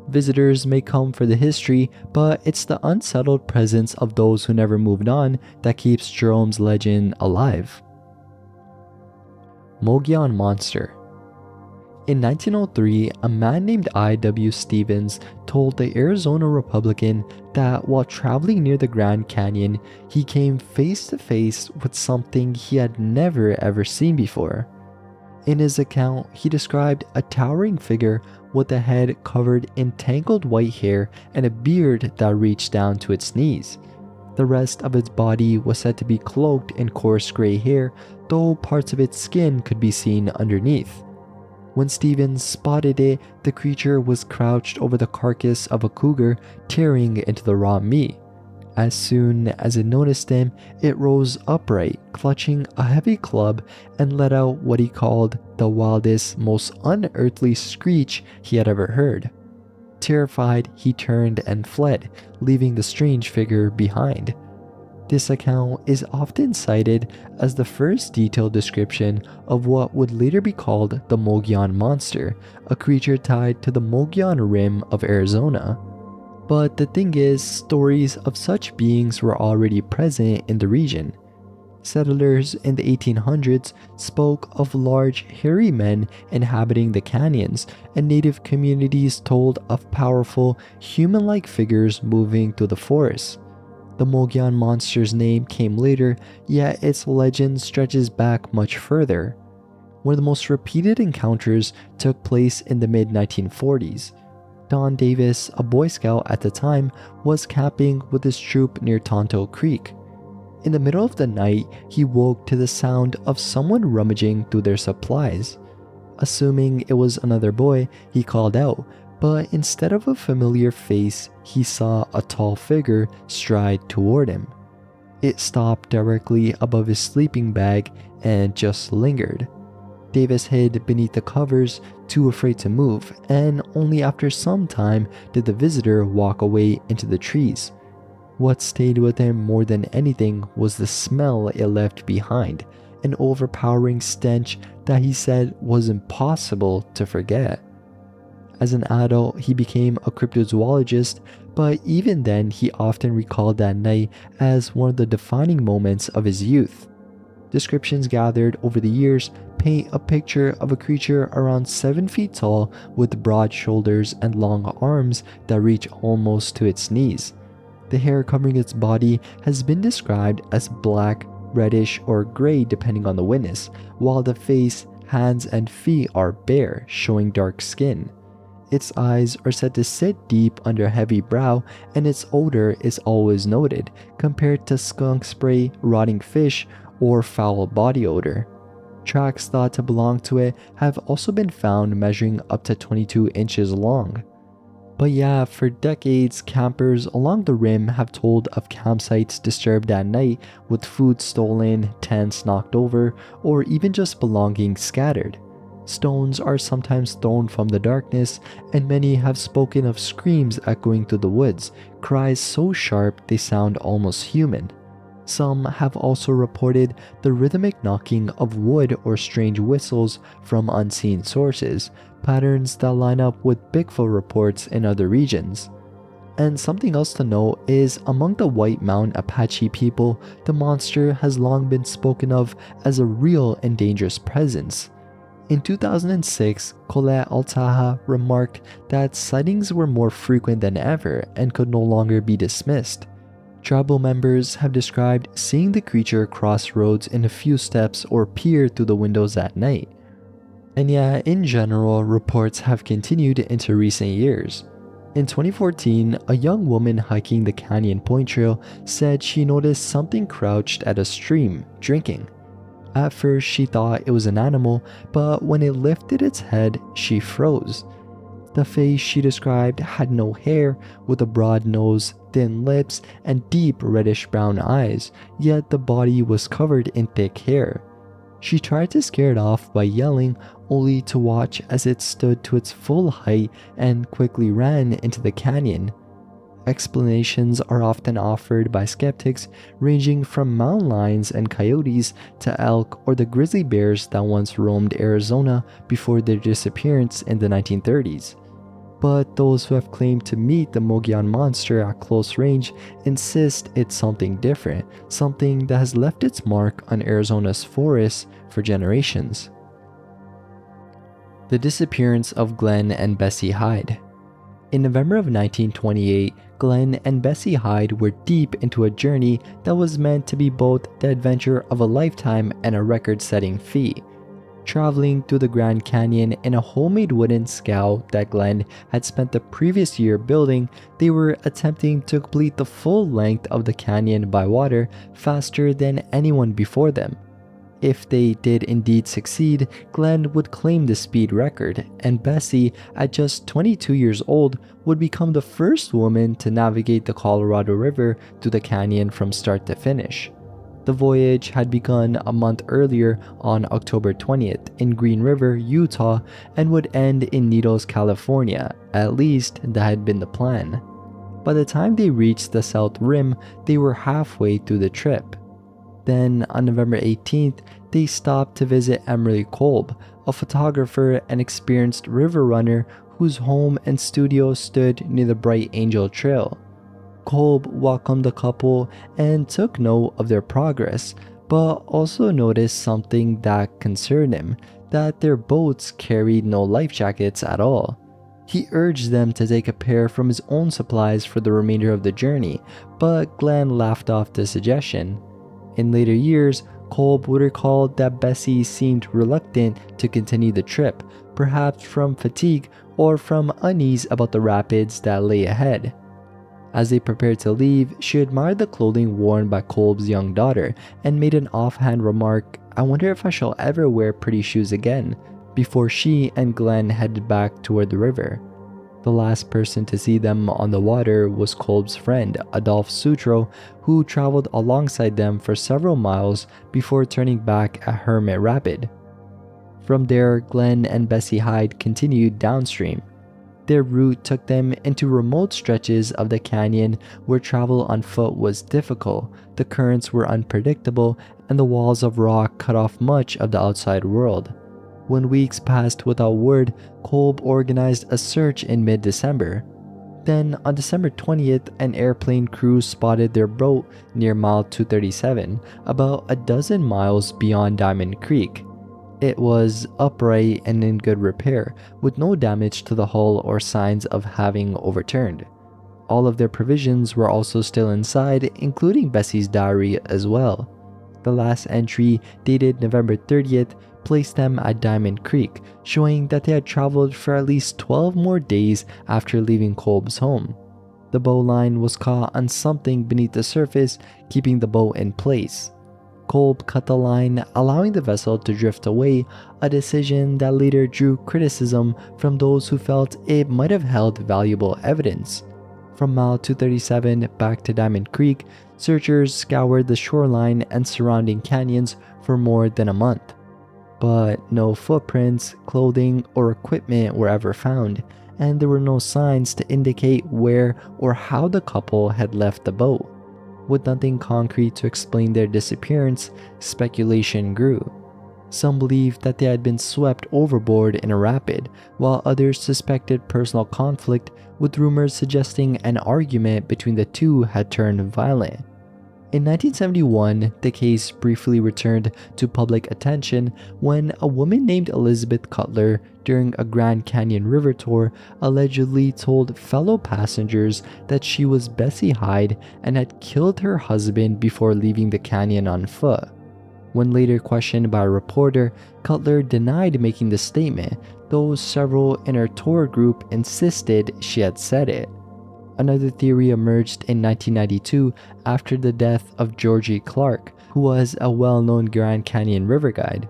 Visitors may come for the history, but it's the unsettled presence of those who never moved on that keeps Jerome's legend alive. Mogollon Monster. In 1903, a man named I.W. Stevens told the Arizona Republican that while traveling near the Grand Canyon, he came face to face with something he had never ever seen before. In his account, he described a towering figure with a head covered in tangled white hair and a beard that reached down to its knees. The rest of its body was said to be cloaked in coarse gray hair, though parts of its skin could be seen underneath. When Stevens spotted it, the creature was crouched over the carcass of a cougar, tearing into the raw meat. As soon as it noticed him, it rose upright, clutching a heavy club, and let out what he called the wildest, most unearthly screech he had ever heard. Terrified, he turned and fled, leaving the strange figure behind. This account is often cited as the first detailed description of what would later be called the Mogollon Monster, a creature tied to the Mogollon Rim of Arizona. But the thing is, stories of such beings were already present in the region. Settlers in the 1800s spoke of large, hairy men inhabiting the canyons, and native communities told of powerful, human-like figures moving through the forests. The Mogollon Monster's name came later, yet its legend stretches back much further. One of the most repeated encounters took place in the mid-1940s. Don Davis, a Boy Scout at the time, was camping with his troop near Tonto Creek. In the middle of the night, he woke to the sound of someone rummaging through their supplies. Assuming it was another boy, he called out, but instead of a familiar face, he saw a tall figure stride toward him. It stopped directly above his sleeping bag and just lingered. Davis hid beneath the covers, too afraid to move, and only after some time did the visitor walk away into the trees. What stayed with him more than anything was the smell it left behind, an overpowering stench that he said was impossible to forget. As an adult, he became a cryptozoologist, but even then he often recalled that night as one of the defining moments of his youth. Descriptions gathered over the years paint a picture of a creature around 7 feet tall with broad shoulders and long arms that reach almost to its knees. The hair covering its body has been described as black, reddish, or gray depending on the witness, while the face, hands, and feet are bare, showing dark skin. Its eyes are said to sit deep under a heavy brow, and its odor is always noted, compared to skunk spray, rotting fish, or foul body odor. Tracks thought to belong to it have also been found measuring up to 22 inches long. But yeah, for decades, campers along the rim have told of campsites disturbed at night with food stolen, tents knocked over, or even just belongings scattered. Stones are sometimes thrown from the darkness, and many have spoken of screams echoing through the woods, cries so sharp they sound almost human. Some have also reported the rhythmic knocking of wood or strange whistles from unseen sources, patterns that line up with Bigfoot reports in other regions. And something else to note is among the White Mountain Apache people, the monster has long been spoken of as a real and dangerous presence. In 2006, Colette Altaha remarked that sightings were more frequent than ever and could no longer be dismissed. Tribal members have described seeing the creature cross roads in a few steps or peer through the windows at night. And yeah, in general, reports have continued into recent years. In 2014, a young woman hiking the Canyon Point Trail said she noticed something crouched at a stream, drinking. At first, she thought it was an animal, but when it lifted its head, she froze. The face she described had no hair, with a broad nose, thin lips, and deep reddish-brown eyes, yet the body was covered in thick hair. She tried to scare it off by yelling, only to watch as it stood to its full height and quickly ran into the canyon. Explanations are often offered by skeptics, ranging from mountain lions and coyotes to elk or the grizzly bears that once roamed Arizona before their disappearance in the 1930s. But those who have claimed to meet the Mogollon Monster at close range insist it's something different, something that has left its mark on Arizona's forests for generations. The disappearance of Glen and Bessie Hyde. In November of 1928, Glen and Bessie Hyde were deep into a journey that was meant to be both the adventure of a lifetime and a record-setting feat. Traveling through the Grand Canyon in a homemade wooden scow that Glen had spent the previous year building, they were attempting to complete the full length of the canyon by water faster than anyone before them. If they did indeed succeed, Glen would claim the speed record, and Bessie, at just 22 years old, would become the first woman to navigate the Colorado River through the canyon from start to finish. The voyage had begun a month earlier on October 20th in Green River, Utah, and would end in Needles, California. At least that had been the plan. By the time they reached the South Rim, they were halfway through the trip. Then, on November 18th, they stopped to visit Emily Kolb, a photographer and experienced river runner whose home and studio stood near the Bright Angel Trail. Kolb welcomed the couple and took note of their progress, but also noticed something that concerned him, that their boats carried no life jackets at all. He urged them to take a pair from his own supplies for the remainder of the journey, but Glen laughed off the suggestion. In later years, Kolb would recall that Bessie seemed reluctant to continue the trip, perhaps from fatigue or from unease about the rapids that lay ahead. As they prepared to leave, she admired the clothing worn by Kolb's young daughter and made an offhand remark, "I wonder if I shall ever wear pretty shoes again," before she and Glen headed back toward the river. The last person to see them on the water was Kolb's friend, Adolphe Sutro, who traveled alongside them for several miles before turning back at Hermit Rapid. From there, Glen and Bessie Hyde continued downstream. Their route took them into remote stretches of the canyon where travel on foot was difficult, the currents were unpredictable, and the walls of rock cut off much of the outside world. When weeks passed without word, Kolb organized a search in mid-December. Then, on December 20th, an airplane crew spotted their boat near mile 237, about a dozen miles beyond Diamond Creek. It was upright and in good repair, with no damage to the hull or signs of having overturned. All of their provisions were also still inside, including Bessie's diary as well. The last entry, dated November 30th, placed them at Diamond Creek, showing that they had traveled for at least 12 more days after leaving Kolb's home. The bowline was caught on something beneath the surface, keeping the boat in place. Kolb cut the line, allowing the vessel to drift away, a decision that later drew criticism from those who felt it might have held valuable evidence. From mile 237 back to Diamond Creek, searchers scoured the shoreline and surrounding canyons for more than a month. but no footprints, clothing, or equipment were ever found, and there were no signs to indicate where or how the couple had left the boat. With nothing concrete to explain their disappearance, speculation grew. Some believed that they had been swept overboard in a rapid, while others suspected personal conflict, with rumors suggesting an argument between the two had turned violent. In 1971, the case briefly returned to public attention when a woman named Elizabeth Cutler, during a Grand Canyon River tour, allegedly told fellow passengers that she was Bessie Hyde and had killed her husband before leaving the canyon on foot. When later questioned by a reporter, Cutler denied making the statement, though several in her tour group insisted she had said it. Another theory emerged in 1992 after the death of Georgie Clark, who was a well-known Grand Canyon river guide.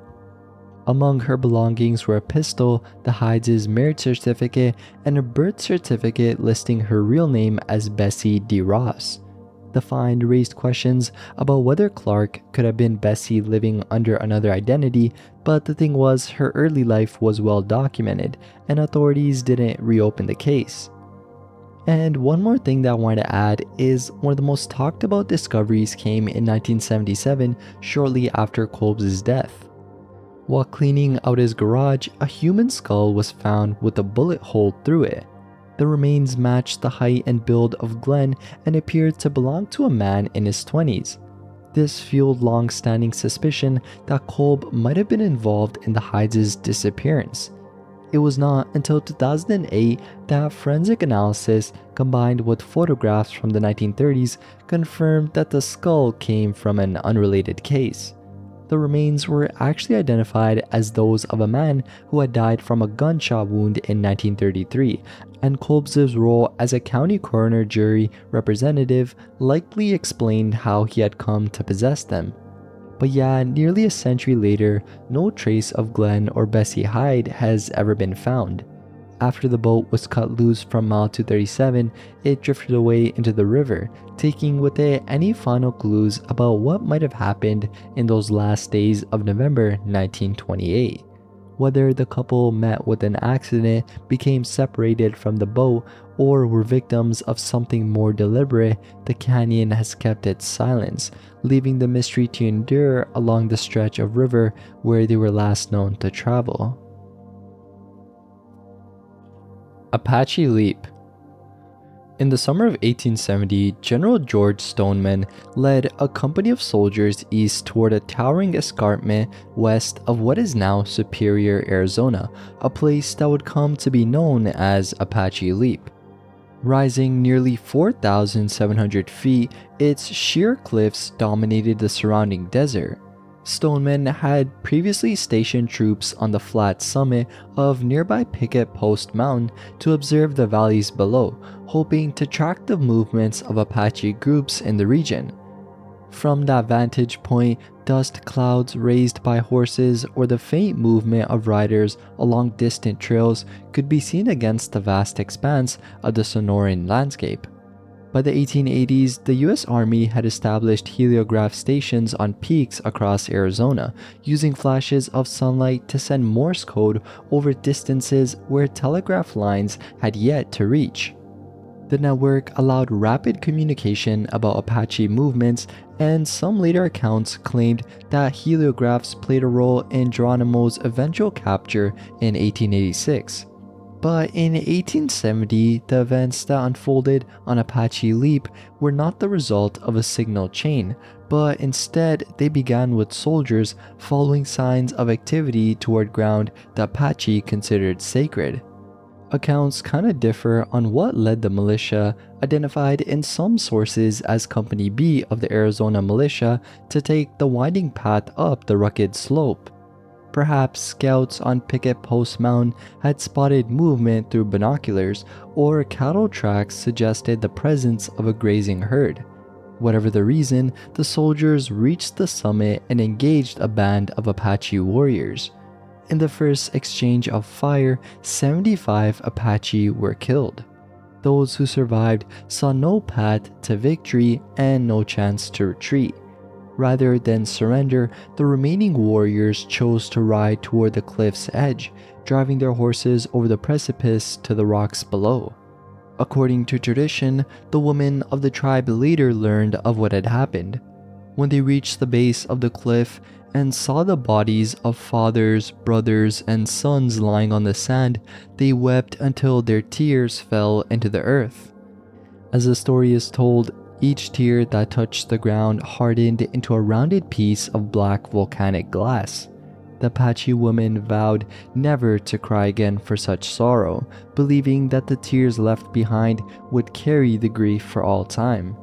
Among her belongings were a pistol, the Hydes' marriage certificate, and a birth certificate listing her real name as Bessie D. Ross. The find raised questions about whether Clark could have been Bessie living under another identity, but the thing was, her early life was well documented, and authorities didn't reopen the case. And one more thing that I wanted to add is one of the most talked about discoveries came in 1977, shortly after Kolb's death. While cleaning out his garage, a human skull was found with a bullet hole through it. The remains matched the height and build of Glen and appeared to belong to a man in his 20s. This fueled long-standing suspicion that Kolb might have been involved in the Hydes' disappearance. It was not until 2008 that forensic analysis, combined with photographs from the 1930s, confirmed that the skull came from an unrelated case. The remains were actually identified as those of a man who had died from a gunshot wound in 1933, and Kolb's role as a county coroner jury representative likely explained how he had come to possess them. But yeah, nearly a century later, no trace of Glen or Bessie Hyde has ever been found. After the boat was cut loose from mile 237, it drifted away into the river, taking with it any final clues about what might have happened in those last days of November 1928. Whether the couple met with an accident, became separated from the boat, or were victims of something more deliberate, the canyon has kept its silence, leaving the mystery to endure along the stretch of river where they were last known to travel. Apache Leap. In the summer of 1870, General George Stoneman led a company of soldiers east toward a towering escarpment west of what is now Superior, Arizona, a place that would come to be known as Apache Leap. Rising nearly 4,700 feet, its sheer cliffs dominated the surrounding desert. Stoneman had previously stationed troops on the flat summit of nearby Picket Post Mountain to observe the valleys below, hoping to track the movements of Apache groups in the region. From that vantage point, dust clouds raised by horses or the faint movement of riders along distant trails could be seen against the vast expanse of the Sonoran landscape. By the 1880s, the US Army had established heliograph stations on peaks across Arizona, using flashes of sunlight to send Morse code over distances where telegraph lines had yet to reach. The network allowed rapid communication about Apache movements, and some later accounts claimed that heliographs played a role in Geronimo's eventual capture in 1886. But in 1870, the events that unfolded on Apache Leap were not the result of a signal chain, but instead they began with soldiers following signs of activity toward ground the Apache considered sacred. Accounts kinda differ on what led the militia, identified in some sources as Company B of the Arizona Militia, to take the winding path up the rugged slope. Perhaps scouts on Picket Post Mountain had spotted movement through binoculars, or cattle tracks suggested the presence of a grazing herd. Whatever the reason, the soldiers reached the summit and engaged a band of Apache warriors. In the first exchange of fire, 75 Apache were killed. Those who survived saw no path to victory and no chance to retreat. Rather than surrender, the remaining warriors chose to ride toward the cliff's edge, driving their horses over the precipice to the rocks below. According to tradition, the women of the tribe later learned of what had happened. When they reached the base of the cliff and saw the bodies of fathers, brothers, and sons lying on the sand, they wept until their tears fell into the earth. As the story is told, each tear that touched the ground hardened into a rounded piece of black volcanic glass. The Apache women vowed never to cry again for such sorrow, believing that the tears left behind would carry the grief for all time.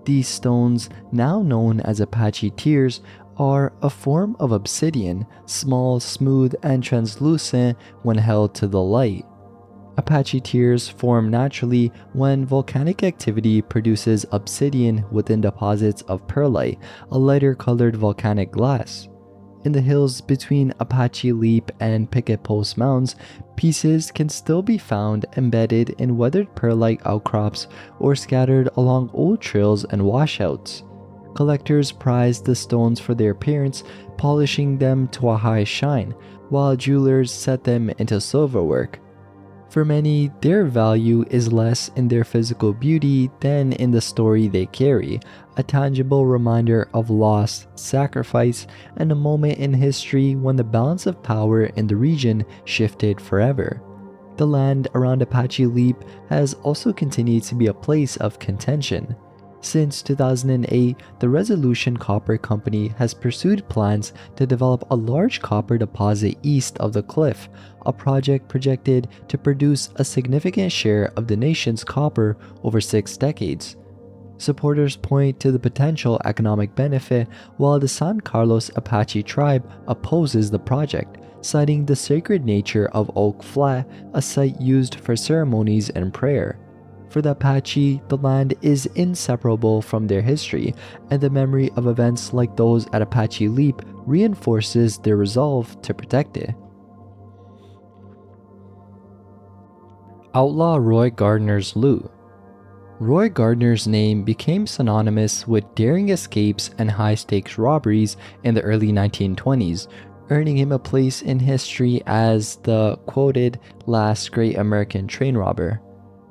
These stones, now known as Apache tears, are a form of obsidian, small, smooth, and translucent when held to the light. Apache tears form naturally when volcanic activity produces obsidian within deposits of perlite, a lighter colored volcanic glass. In the hills between Apache Leap and Picket Post Mountains, pieces can still be found embedded in weathered perlite outcrops or scattered along old trails and washouts. Collectors prize the stones for their appearance, polishing them to a high shine, while jewelers set them into silverwork. For many, their value is less in their physical beauty than in the story they carry, a tangible reminder of loss, sacrifice, and a moment in history when the balance of power in the region shifted forever. The land around Apache Leap has also continued to be a place of contention. Since 2008, the Resolution Copper Company has pursued plans to develop a large copper deposit east of the cliff, a project projected to produce a significant share of the nation's copper over 6 decades. Supporters point to the potential economic benefit, while the San Carlos Apache tribe opposes the project, citing the sacred nature of Oak Flat, a site used for ceremonies and prayer. For the Apache, the land is inseparable from their history, and the memory of events like those at Apache Leap reinforces their resolve to protect it. Outlaw Roy Gardner's loot. Roy Gardner's name became synonymous with daring escapes and high-stakes robberies in the early 1920s, earning him a place in history as the quoted last great American train robber.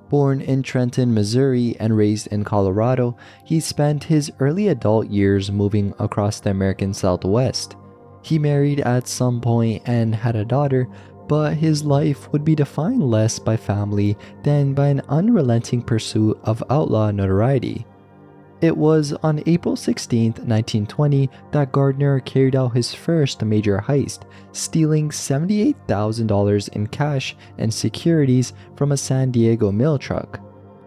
Born in Trenton, Missouri, and raised in Colorado, he spent his early adult years moving across the American Southwest. He married at some point and had a daughter, but his life would be defined less by family than by an unrelenting pursuit of outlaw notoriety. It was on April 16, 1920, that Gardner carried out his first major heist, stealing $78,000 in cash and securities from a San Diego mail truck.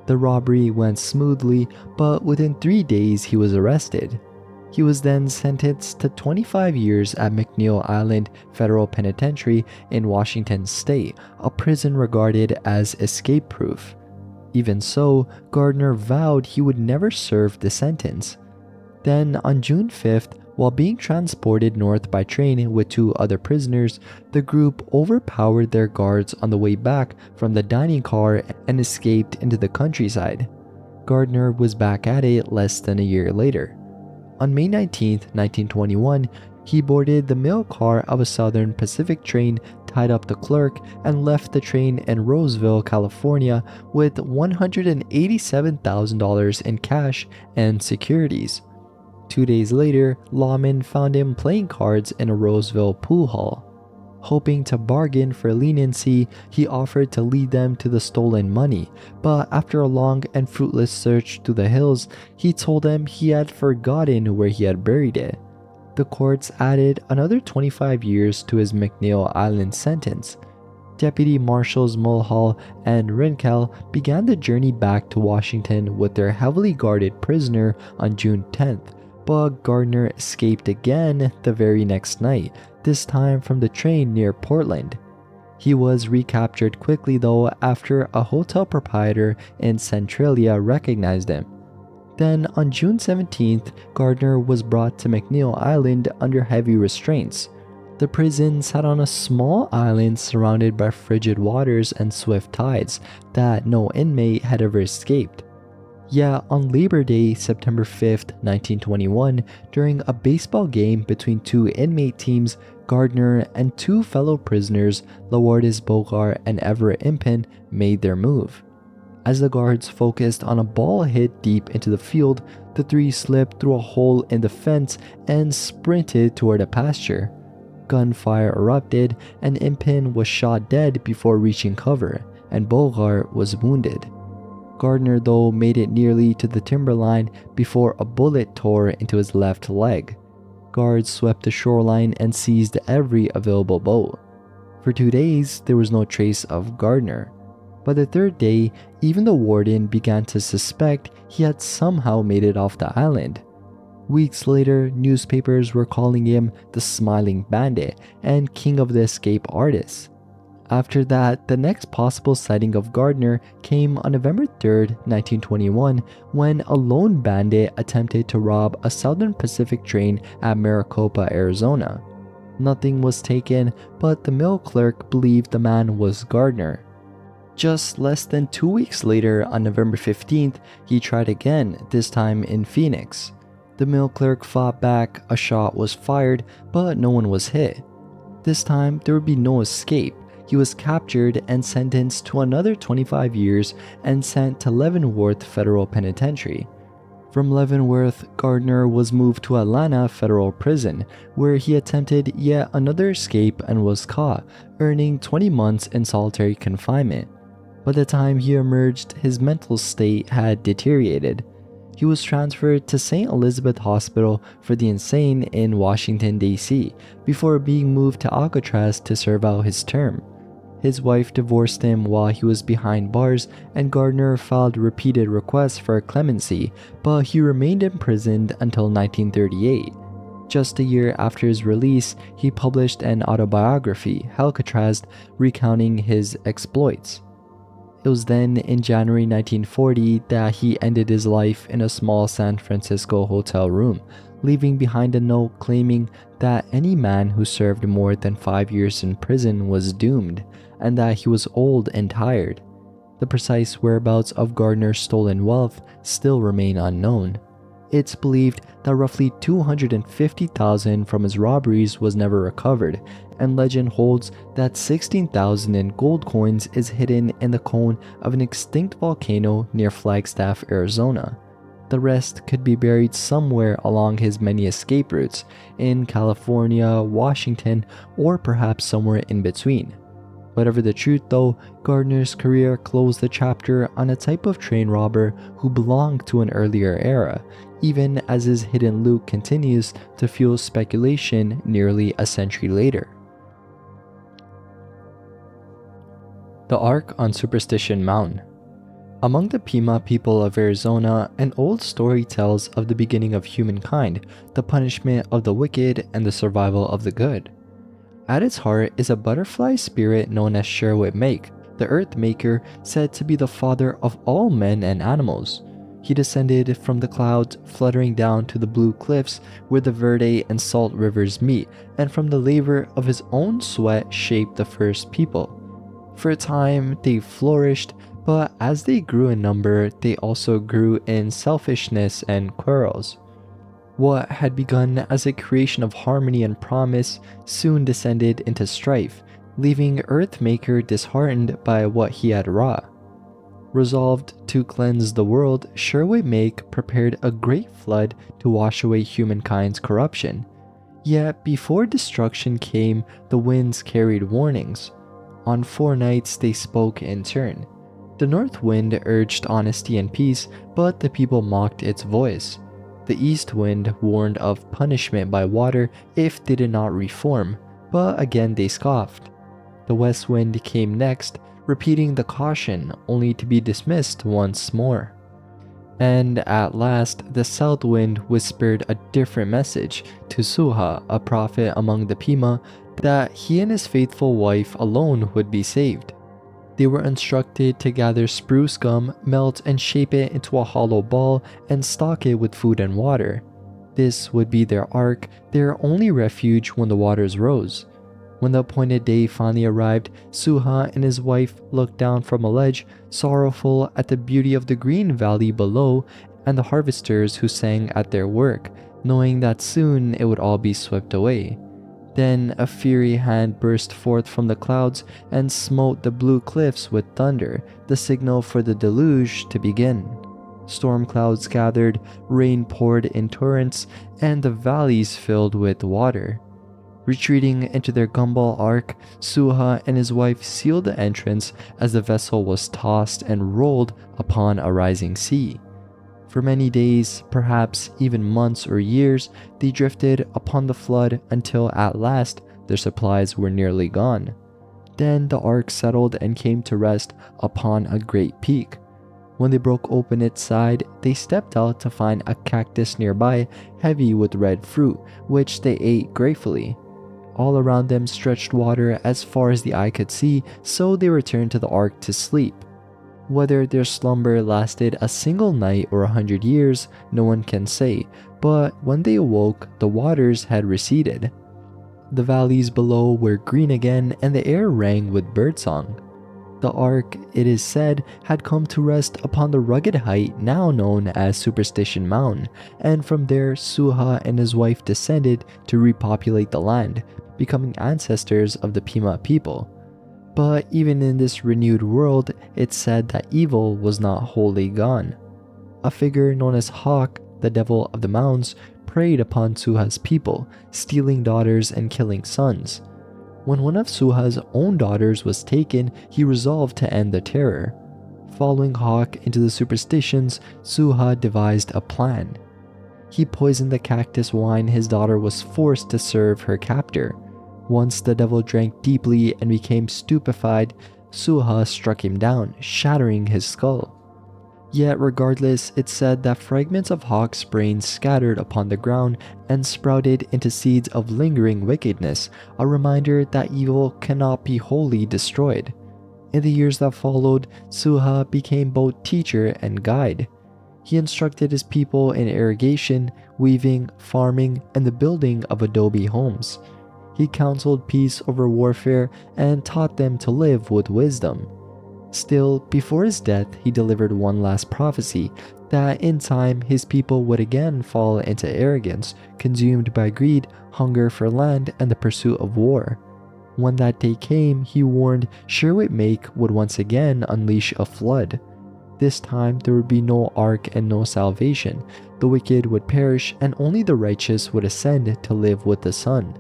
The robbery went smoothly, but within 3 days he was arrested. He was then sentenced to 25 years at McNeil Island Federal Penitentiary in Washington State, a prison regarded as escape-proof. Even so, Gardner vowed he would never serve the sentence. Then, on June 5th, while being transported north by train with 2 other prisoners, the group overpowered their guards on the way back from the dining car and escaped into the countryside. Gardner was back at it less than a year later. On May 19, 1921, he boarded the mail car of a Southern Pacific train, tied up the clerk, and left the train in Roseville, California with $187,000 in cash and securities. 2 days later, lawmen found him playing cards in a Roseville pool hall. Hoping to bargain for leniency, he offered to lead them to the stolen money, but after a long and fruitless search through the hills, he told them he had forgotten where he had buried it. The courts added another 25 years to his McNeil Island sentence. Deputy Marshals Mulhall and Rinkel began the journey back to Washington with their heavily guarded prisoner on June 10th, but Gardner escaped again the very next night, this time from the train near Portland. He was recaptured quickly though after a hotel proprietor in Centralia recognized him. Then, on June 17th, Gardner was brought to McNeil Island under heavy restraints. The prison sat on a small island surrounded by frigid waters and swift tides that no inmate had ever escaped. Yet on Labor Day, September 5th, 1921, during a baseball game between two inmate teams, Gardner and two fellow prisoners, Lourdes Bogart and Everett Impin, made their move. As the guards focused on a ball hit deep into the field, the three slipped through a hole in the fence and sprinted toward a pasture. Gunfire erupted, and Impin was shot dead before reaching cover, and Bogart was wounded. Gardner, though, made it nearly to the timberline before a bullet tore into his left leg. Guards swept the shoreline and seized every available boat. For 2 days, there was no trace of Gardner. By the third day, even the warden began to suspect he had somehow made it off the island. Weeks later, newspapers were calling him the Smiling Bandit and King of the Escape Artists. After that, the next possible sighting of Gardner came on November 3rd, 1921, when a lone bandit attempted to rob a Southern Pacific train at Maricopa, Arizona. Nothing was taken, but the mill clerk believed the man was Gardner. Just less than 2 weeks later, on November 15th, he tried again, this time in Phoenix. The mill clerk fought back, a shot was fired, but no one was hit. This time, there would be no escape. He was captured and sentenced to another 25 years and sent to Leavenworth Federal Penitentiary. From Leavenworth, Gardner was moved to Atlanta Federal Prison, where he attempted yet another escape and was caught, earning 20 months in solitary confinement. By the time he emerged, his mental state had deteriorated. He was transferred to St. Elizabeth Hospital for the Insane in Washington, D.C., before being moved to Alcatraz to serve out his term. His wife divorced him while he was behind bars, and Gardner filed repeated requests for clemency, but he remained imprisoned until 1938. Just a year after his release, he published an autobiography, Alcatraz, recounting his exploits. It was then in January 1940 that he ended his life in a small San Francisco hotel room, leaving behind a note claiming that any man who served more than 5 years in prison was doomed, and that he was old and tired. The precise whereabouts of Gardner's stolen wealth still remain unknown. It's believed that roughly $250,000 from his robberies was never recovered, and legend holds that $16,000 in gold coins is hidden in the cone of an extinct volcano near Flagstaff, Arizona. The rest could be buried somewhere along his many escape routes, in California, Washington, or perhaps somewhere in between. Whatever the truth though, Gardner's career closed the chapter on a type of train robber who belonged to an earlier era, even as his hidden loot continues to fuel speculation nearly a century later. The Ark on Superstition Mountain. Among the Pima people of Arizona, an old story tells of the beginning of humankind, the punishment of the wicked, and the survival of the good. At its heart is a butterfly spirit known as Cerbat, the Earth Maker, said to be the father of all men and animals. He descended from the clouds, fluttering down to the blue cliffs where the Verde and Salt rivers meet, and from the labor of his own sweat shaped the first people. For a time, they flourished, but as they grew in number, they also grew in selfishness and quarrels. What had begun as a creation of harmony and promise soon descended into strife, leaving Earthmaker disheartened by what he had wrought. Resolved to cleanse the world, Cerbat prepared a great flood to wash away humankind's corruption. Yet before destruction came, the winds carried warnings. On 4 nights they spoke in turn. The north wind urged honesty and peace, but the people mocked its voice. The east wind warned of punishment by water if they did not reform, but again they scoffed. The west wind came next, repeating the caution, only to be dismissed once more. And at last, the south wind whispered a different message to Suha, a prophet among the Pima, that he and his faithful wife alone would be saved. They were instructed to gather spruce gum, melt and shape it into a hollow ball, and stock it with food and water. This would be their ark, their only refuge when the waters rose. When the appointed day finally arrived, Suha and his wife looked down from a ledge, sorrowful at the beauty of the green valley below and the harvesters who sang at their work, knowing that soon it would all be swept away. Then a fiery hand burst forth from the clouds and smote the blue cliffs with thunder, the signal for the deluge to begin. Storm clouds gathered, rain poured in torrents, and the valleys filled with water. Retreating into their gumball ark, Suha and his wife sealed the entrance as the vessel was tossed and rolled upon a rising sea. For many days, perhaps even months or years, they drifted upon the flood until at last their supplies were nearly gone. Then the ark settled and came to rest upon a great peak. When they broke open its side, they stepped out to find a cactus nearby, heavy with red fruit, which they ate gratefully. All around them stretched water as far as the eye could see, so they returned to the ark to sleep. Whether their slumber lasted a single night or 100 years, no one can say, but when they awoke, the waters had receded. The valleys below were green again and the air rang with birdsong. The ark, it is said, had come to rest upon the rugged height now known as Superstition Mountain, and from there Suha and his wife descended to repopulate the land, becoming ancestors of the Pima people. But even in this renewed world, it's said that evil was not wholly gone. A figure known as Hawk, the devil of the mountains, preyed upon Suha's people, stealing daughters and killing sons. When one of Suha's own daughters was taken, he resolved to end the terror. Following Hawk into the superstitions, Suha devised a plan. He poisoned the cactus wine his daughter was forced to serve her captor. Once the devil drank deeply and became stupefied, Suha struck him down, shattering his skull. Yet regardless, it's said that fragments of Hawk's brain scattered upon the ground and sprouted into seeds of lingering wickedness, a reminder that evil cannot be wholly destroyed. In the years that followed, Suha became both teacher and guide. He instructed his people in irrigation, weaving, farming, and the building of adobe homes. He counseled peace over warfare and taught them to live with wisdom. Still, before his death, he delivered one last prophecy that in time his people would again fall into arrogance, consumed by greed, hunger for land, and the pursuit of war. When that day came, he warned Cerbat would once again unleash a flood. This time there would be no ark and no salvation. The wicked would perish, and only the righteous would ascend to live with the sun.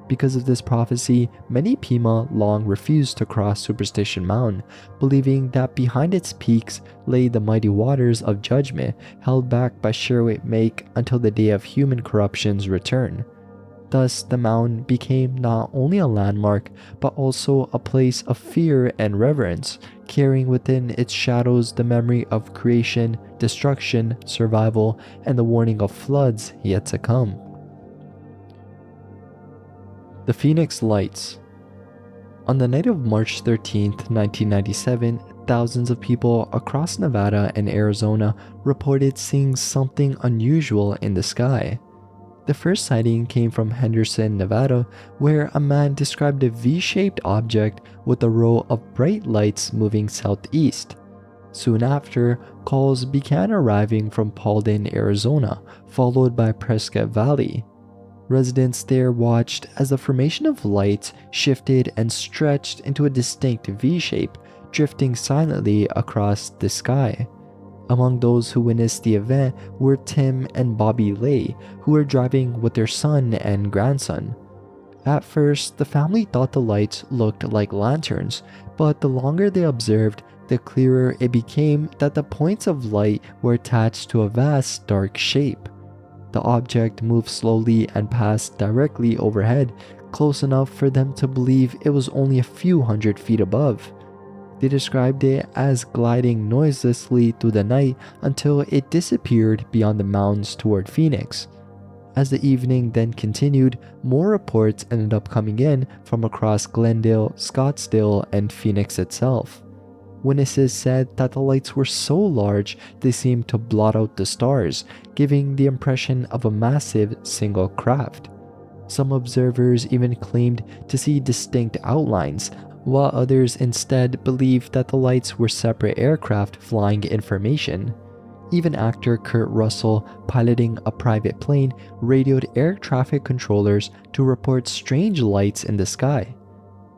Because of this prophecy, many Pima long refused to cross Superstition Mountain, believing that behind its peaks lay the mighty waters of judgment, held back by Cerbat until the day of human corruption's return. Thus, the mountain became not only a landmark, but also a place of fear and reverence, carrying within its shadows the memory of creation, destruction, survival, and the warning of floods yet to come. The Phoenix Lights. On the night of March 13, 1997, thousands of people across Nevada and Arizona reported seeing something unusual in the sky. The first sighting came from Henderson, Nevada, where a man described a V-shaped object with a row of bright lights moving southeast. Soon after, calls began arriving from Paulden, Arizona, followed by Prescott Valley. Residents there watched as the formation of lights shifted and stretched into a distinct V-shape, drifting silently across the sky. Among those who witnessed the event were Tim and Bobby Lay, who were driving with their son and grandson. At first, the family thought the lights looked like lanterns, but the longer they observed, the clearer it became that the points of light were attached to a vast dark shape. The object moved slowly and passed directly overhead, close enough for them to believe it was only a few hundred feet above. They described it as gliding noiselessly through the night until it disappeared beyond the mountains toward Phoenix. As the evening then continued, more reports ended up coming in from across Glendale, Scottsdale, and Phoenix itself. Witnesses said that the lights were so large they seemed to blot out the stars, giving the impression of a massive single craft. Some observers even claimed to see distinct outlines, while others instead believed that the lights were separate aircraft flying information. Even actor Kurt Russell, piloting a private plane, radioed air traffic controllers to report strange lights in the sky.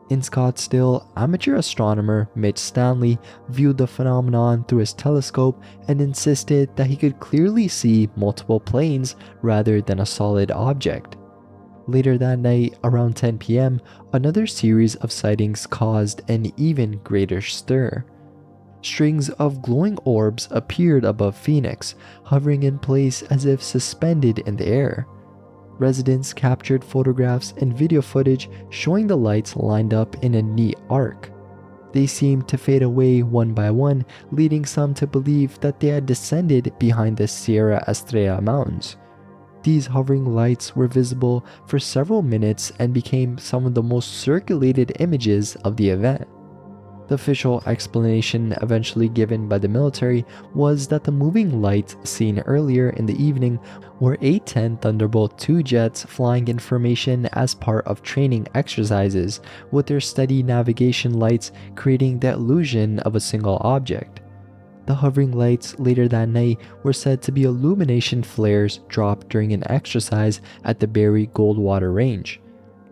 In Scottsdale, amateur astronomer Mitch Stanley viewed the phenomenon through his telescope and insisted that he could clearly see multiple planes rather than a solid object. Later that night, around 10 p.m., another series of sightings caused an even greater stir. Strings of glowing orbs appeared above Phoenix, hovering in place as if suspended in the air. Residents captured photographs and video footage showing the lights lined up in a neat arc. They seemed to fade away one by one, leading some to believe that they had descended behind the Sierra Estrella Mountains. These hovering lights were visible for several minutes and became some of the most circulated images of the event. The official explanation eventually given by the military was that the moving lights seen earlier in the evening were A-10 Thunderbolt II jets flying information as part of training exercises, with their steady navigation lights creating the illusion of a single object. The hovering lights later that night were said to be illumination flares dropped during an exercise at the Barry Goldwater Range.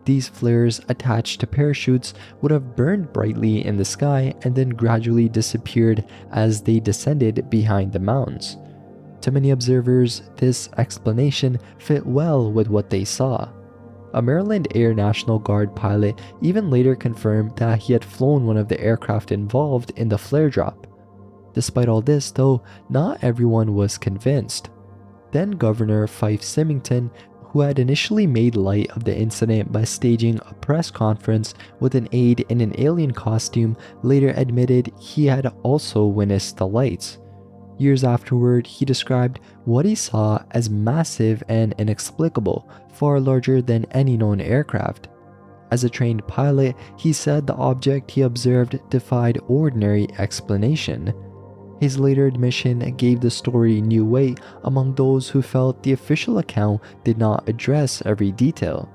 These flares attached to parachutes would have burned brightly in the sky and then gradually disappeared as they descended behind the mountains. To many observers, this explanation fit well with what they saw. A Maryland Air National Guard pilot even later confirmed that he had flown one of the aircraft involved in the flare drop. Despite all this, though, not everyone was convinced. Then Governor Fife Symington, who had initially made light of the incident by staging a press conference with an aide in an alien costume, later admitted he had also witnessed the lights. Years afterward, he described what he saw as massive and inexplicable, far larger than any known aircraft. As a trained pilot, he said the object he observed defied ordinary explanation. His later admission gave the story new weight among those who felt the official account did not address every detail.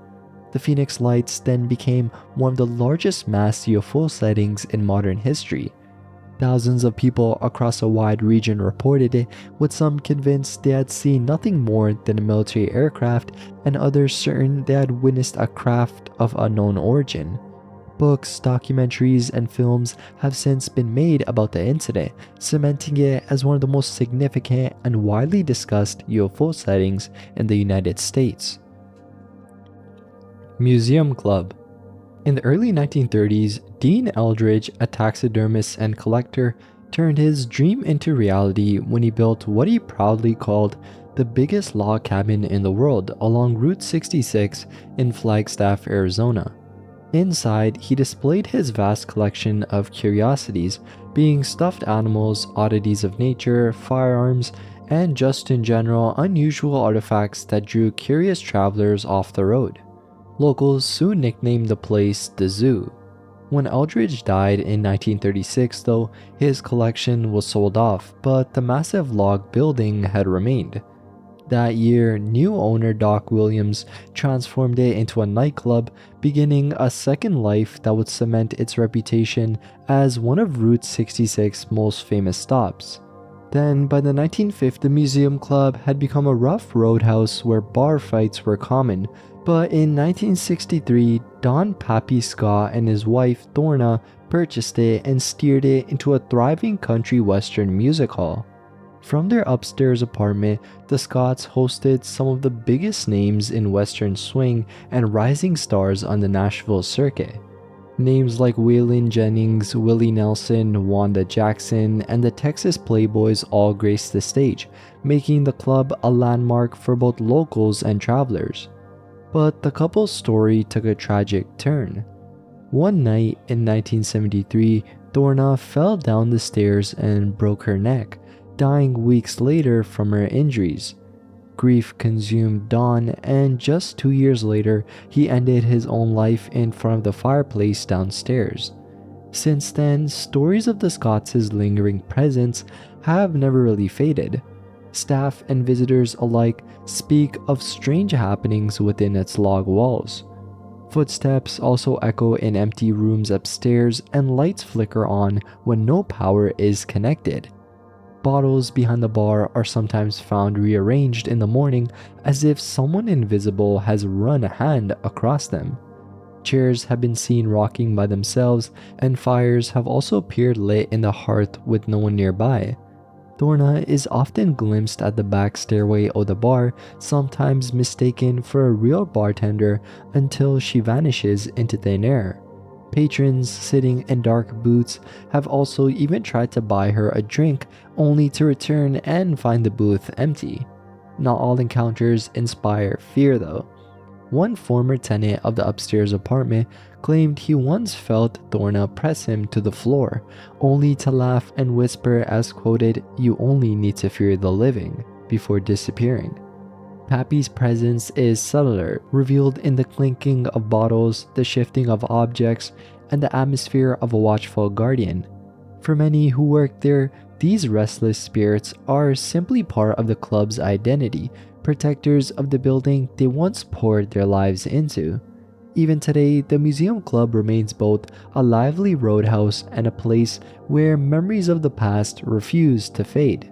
The Phoenix Lights then became one of the largest mass UFO sightings in modern history. Thousands of people across a wide region reported it, with some convinced they had seen nothing more than a military aircraft and others certain they had witnessed a craft of unknown origin. Books, documentaries, and films have since been made about the incident, cementing it as one of the most significant and widely discussed UFO sightings in the United States. Museum Club. In the early 1930s, Dean Eldridge, a taxidermist and collector, turned his dream into reality when he built what he proudly called the biggest log cabin in the world along Route 66 in Flagstaff, Arizona. Inside, he displayed his vast collection of curiosities, being stuffed animals, oddities of nature, firearms, and just in general unusual artifacts that drew curious travelers off the road. Locals soon nicknamed the place the Zoo. When Eldridge died in 1936, though, his collection was sold off, but the massive log building had remained. That year, new owner Doc Williams transformed it into a nightclub, beginning a second life that would cement its reputation as one of Route 66's most famous stops. Then, by the 1950s, the Museum Club had become a rough roadhouse where bar fights were common, but in 1963, Don Pappy Scott and his wife Thorna purchased it and steered it into a thriving country western music hall. From their upstairs apartment, the Scotts hosted some of the biggest names in Western swing and rising stars on the Nashville circuit. Names like Waylon Jennings, Willie Nelson, Wanda Jackson, and the Texas Playboys all graced the stage, making the club a landmark for both locals and travelers. But the couple's story took a tragic turn. One night in 1973, Thorna fell down the stairs and broke her neck, dying weeks later from her injuries. Grief consumed Don, and just 2 years later, he ended his own life in front of the fireplace downstairs. Since then, stories of the Scotts' lingering presence have never really faded. Staff and visitors alike speak of strange happenings within its log walls. Footsteps also echo in empty rooms upstairs, and lights flicker on when no power is connected. Bottles behind the bar are sometimes found rearranged in the morning as if someone invisible has run a hand across them. Chairs have been seen rocking by themselves, and fires have also appeared lit in the hearth with no one nearby. Llorona is often glimpsed at the back stairway of the bar, sometimes mistaken for a real bartender until she vanishes into thin air. Patrons sitting in dark booths have also even tried to buy her a drink, only to return and find the booth empty. Not all encounters inspire fear though. One former tenant of the upstairs apartment claimed he once felt Llorona press him to the floor, only to laugh and whisper as quoted, "You only need to fear the living," before disappearing. Pappy's presence is subtler, revealed in the clinking of bottles, the shifting of objects, and the atmosphere of a watchful guardian. For many who work there, these restless spirits are simply part of the club's identity, protectors of the building they once poured their lives into. Even today, the Museum Club remains both a lively roadhouse and a place where memories of the past refuse to fade.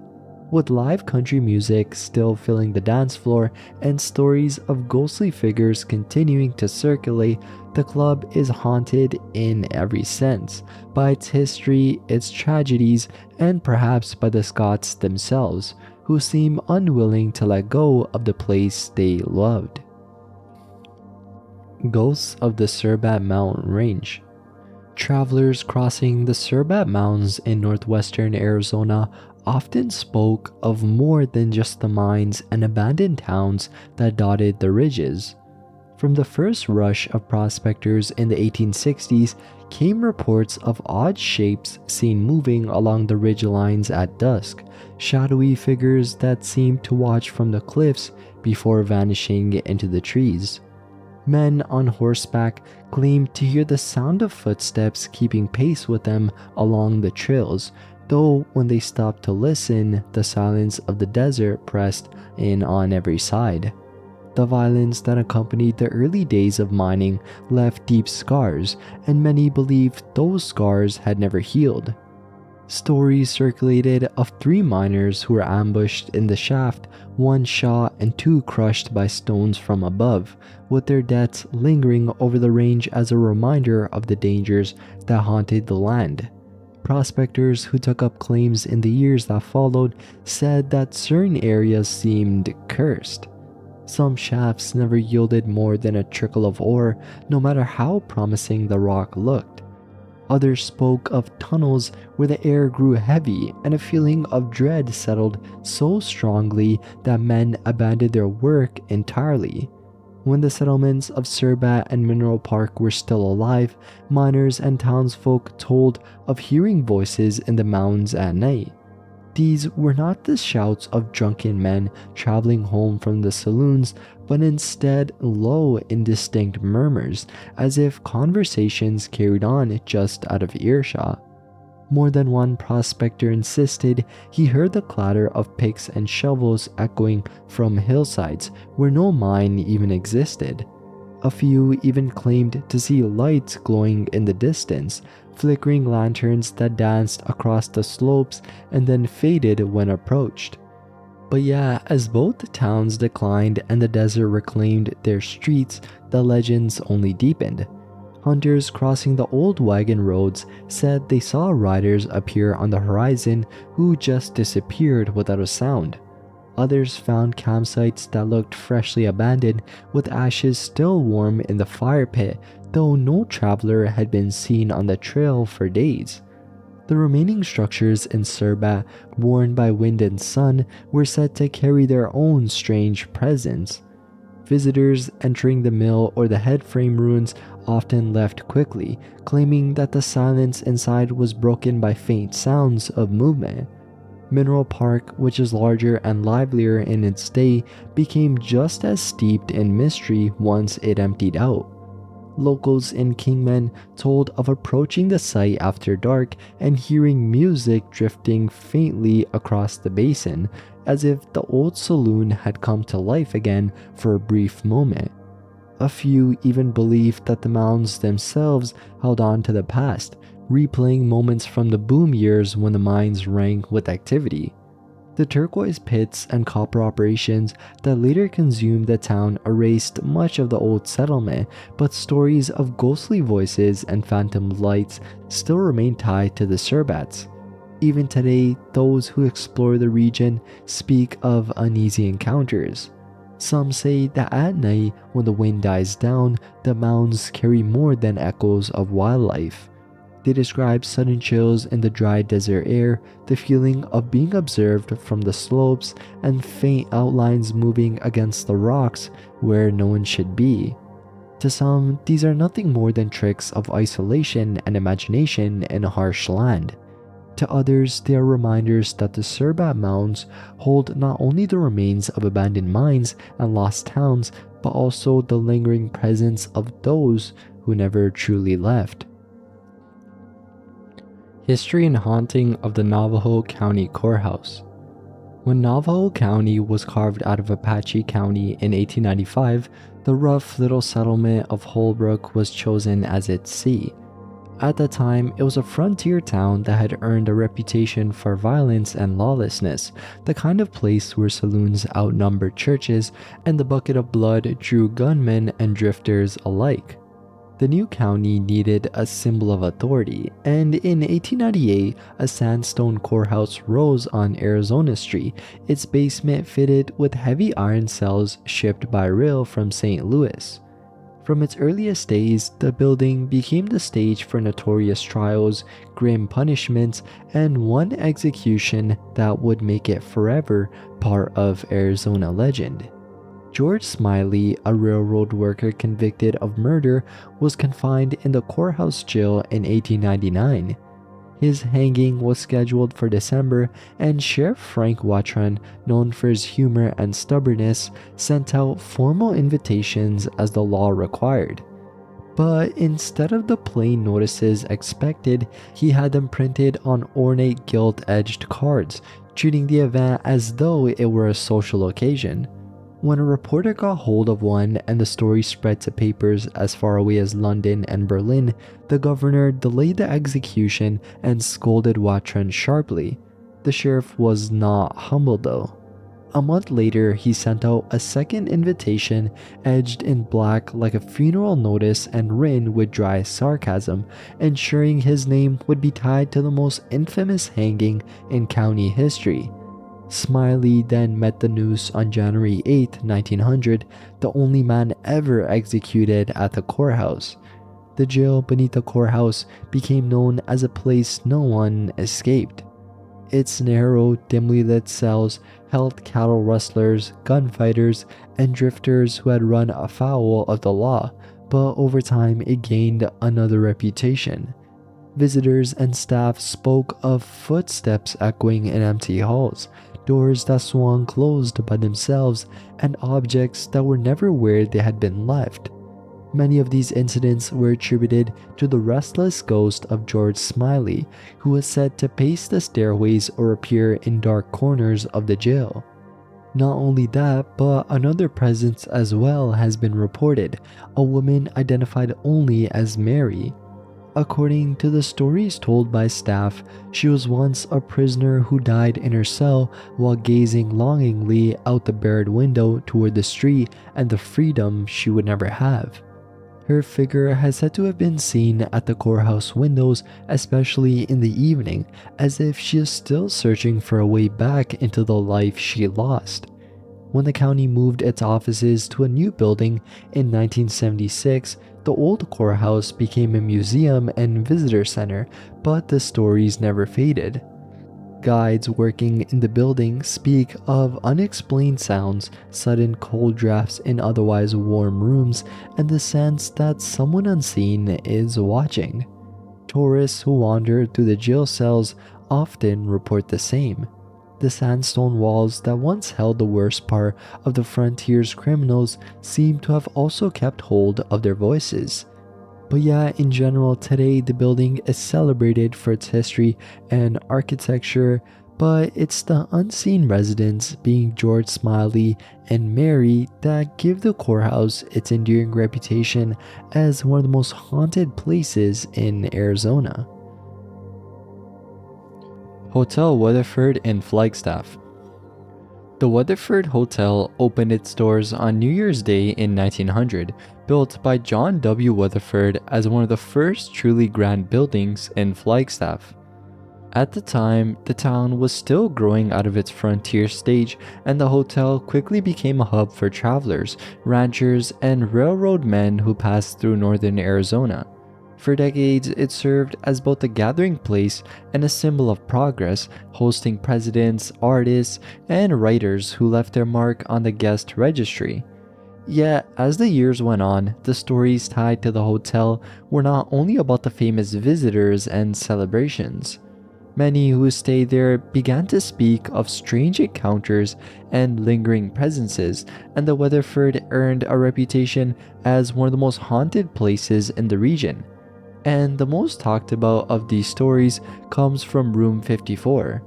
With live country music still filling the dance floor and stories of ghostly figures continuing to circulate, the club is haunted in every sense, by its history, its tragedies, and perhaps by the Scots themselves, who seem unwilling to let go of the place they loved. Ghosts of the Cerbat Mountain Range. Travelers crossing the Cerbat Mountains in northwestern Arizona often spoke of more than just the mines and abandoned towns that dotted the ridges. From the first rush of prospectors in the 1860s came reports of odd shapes seen moving along the ridge lines at dusk, shadowy figures that seemed to watch from the cliffs before vanishing into the trees. Men on horseback claimed to hear the sound of footsteps keeping pace with them along the trails, though when they stopped to listen, the silence of the desert pressed in on every side. The violence that accompanied the early days of mining left deep scars, and many believed those scars had never healed. Stories circulated of 3 miners who were ambushed in the shaft, 1 shot and 2 crushed by stones from above, with their deaths lingering over the range as a reminder of the dangers that haunted the land. Prospectors who took up claims in the years that followed said that certain areas seemed cursed. Some shafts never yielded more than a trickle of ore, no matter how promising the rock looked. Others spoke of tunnels where the air grew heavy and a feeling of dread settled so strongly that men abandoned their work entirely. When the settlements of Cerbat and Mineral Park were still alive, miners and townsfolk told of hearing voices in the mountains at night. These were not the shouts of drunken men traveling home from the saloons, but instead low, indistinct murmurs, as if conversations carried on just out of earshot. More than one prospector insisted he heard the clatter of picks and shovels echoing from hillsides where no mine even existed. A few even claimed to see lights glowing in the distance, flickering lanterns that danced across the slopes and then faded when approached. But yeah, as both towns declined and the desert reclaimed their streets, the legends only deepened. Hunters crossing the old wagon roads said they saw riders appear on the horizon who just disappeared without a sound. Others found campsites that looked freshly abandoned, with ashes still warm in the fire pit, though no traveler had been seen on the trail for days. The remaining structures in Cerbat, worn by wind and sun, were said to carry their own strange presence. Visitors entering the mill or the headframe ruins often left quickly, claiming that the silence inside was broken by faint sounds of movement. Mineral Park, which is larger and livelier in its day, became just as steeped in mystery once it emptied out. Locals in Kingman told of approaching the site after dark and hearing music drifting faintly across the basin, as if the old saloon had come to life again for a brief moment. A few even believed that the mounds themselves held on to the past, replaying moments from the boom years when the mines rang with activity. The turquoise pits and copper operations that later consumed the town erased much of the old settlement, but stories of ghostly voices and phantom lights still remain tied to the Cerbats. Even today, those who explore the region speak of uneasy encounters. Some say that at night, when the wind dies down, the mounds carry more than echoes of wildlife. They describe sudden chills in the dry desert air, the feeling of being observed from the slopes, and faint outlines moving against the rocks where no one should be. To some, these are nothing more than tricks of isolation and imagination in a harsh land. To others, they are reminders that the Cerbat Mounds hold not only the remains of abandoned mines and lost towns, but also the lingering presence of those who never truly left. History and haunting of the Navajo County Courthouse. When Navajo County was carved out of Apache County in 1895, the rough little settlement of Holbrook was chosen as its seat. At the time, it was a frontier town that had earned a reputation for violence and lawlessness, the kind of place where saloons outnumbered churches and the bucket of blood drew gunmen and drifters alike. The new county needed a symbol of authority, and in 1898, a sandstone courthouse rose on Arizona Street, its basement fitted with heavy iron cells shipped by rail from St. Louis. From its earliest days, the building became the stage for notorious trials, grim punishments, and one execution that would make it forever part of Arizona legend. George Smiley, a railroad worker convicted of murder, was confined in the courthouse jail in 1899. His hanging was scheduled for December, and Sheriff Frank Watron, known for his humor and stubbornness, sent out formal invitations as the law required. But instead of the plain notices expected, he had them printed on ornate gilt-edged cards, treating the event as though it were a social occasion. When a reporter got hold of one and the story spread to papers as far away as London and Berlin, the governor delayed the execution and scolded Watron sharply. The sheriff was not humble though. A month later, he sent out a second invitation edged in black like a funeral notice and written with dry sarcasm, ensuring his name would be tied to the most infamous hanging in county history. Smiley then met the noose on January 8, 1900, the only man ever executed at the courthouse. The jail beneath the courthouse became known as a place no one escaped. Its narrow, dimly lit cells held cattle rustlers, gunfighters, and drifters who had run afoul of the law, but over time it gained another reputation. Visitors and staff spoke of footsteps echoing in empty halls, doors that swung closed by themselves, and objects that were never where they had been left. Many of these incidents were attributed to the restless ghost of George Smiley, who was said to pace the stairways or appear in dark corners of the jail. Not only that, but another presence as well has been reported, a woman identified only as Mary. According to the stories told by staff, she was once a prisoner who died in her cell while gazing longingly out the barred window toward the street and the freedom she would never have. Her figure has said to have been seen at the courthouse windows, especially in the evening, as if she is still searching for a way back into the life she lost. When the county moved its offices to a new building in 1976, the old courthouse became a museum and visitor center, but the stories never faded. Guides working in the building speak of unexplained sounds, sudden cold drafts in otherwise warm rooms, and the sense that someone unseen is watching. Tourists who wander through the jail cells often report the same. The sandstone walls that once held the worst part of the frontier's criminals seem to have also kept hold of their voices. But yeah, in general, today the building is celebrated for its history and architecture, but it's the unseen residents, being George Smiley and Mary, that give the courthouse its enduring reputation as one of the most haunted places in Arizona. Hotel Weatherford in Flagstaff. The Weatherford Hotel opened its doors on New Year's Day in 1900, built by John W. Weatherford as one of the first truly grand buildings in Flagstaff. At the time, the town was still growing out of its frontier stage, and the hotel quickly became a hub for travelers, ranchers, and railroad men who passed through northern Arizona. For decades, it served as both a gathering place and a symbol of progress, hosting presidents, artists, and writers who left their mark on the guest registry. Yet, as the years went on, the stories tied to the hotel were not only about the famous visitors and celebrations. Many who stayed there began to speak of strange encounters and lingering presences, and the Weatherford earned a reputation as one of the most haunted places in the region. And the most talked about of these stories comes from Room 54.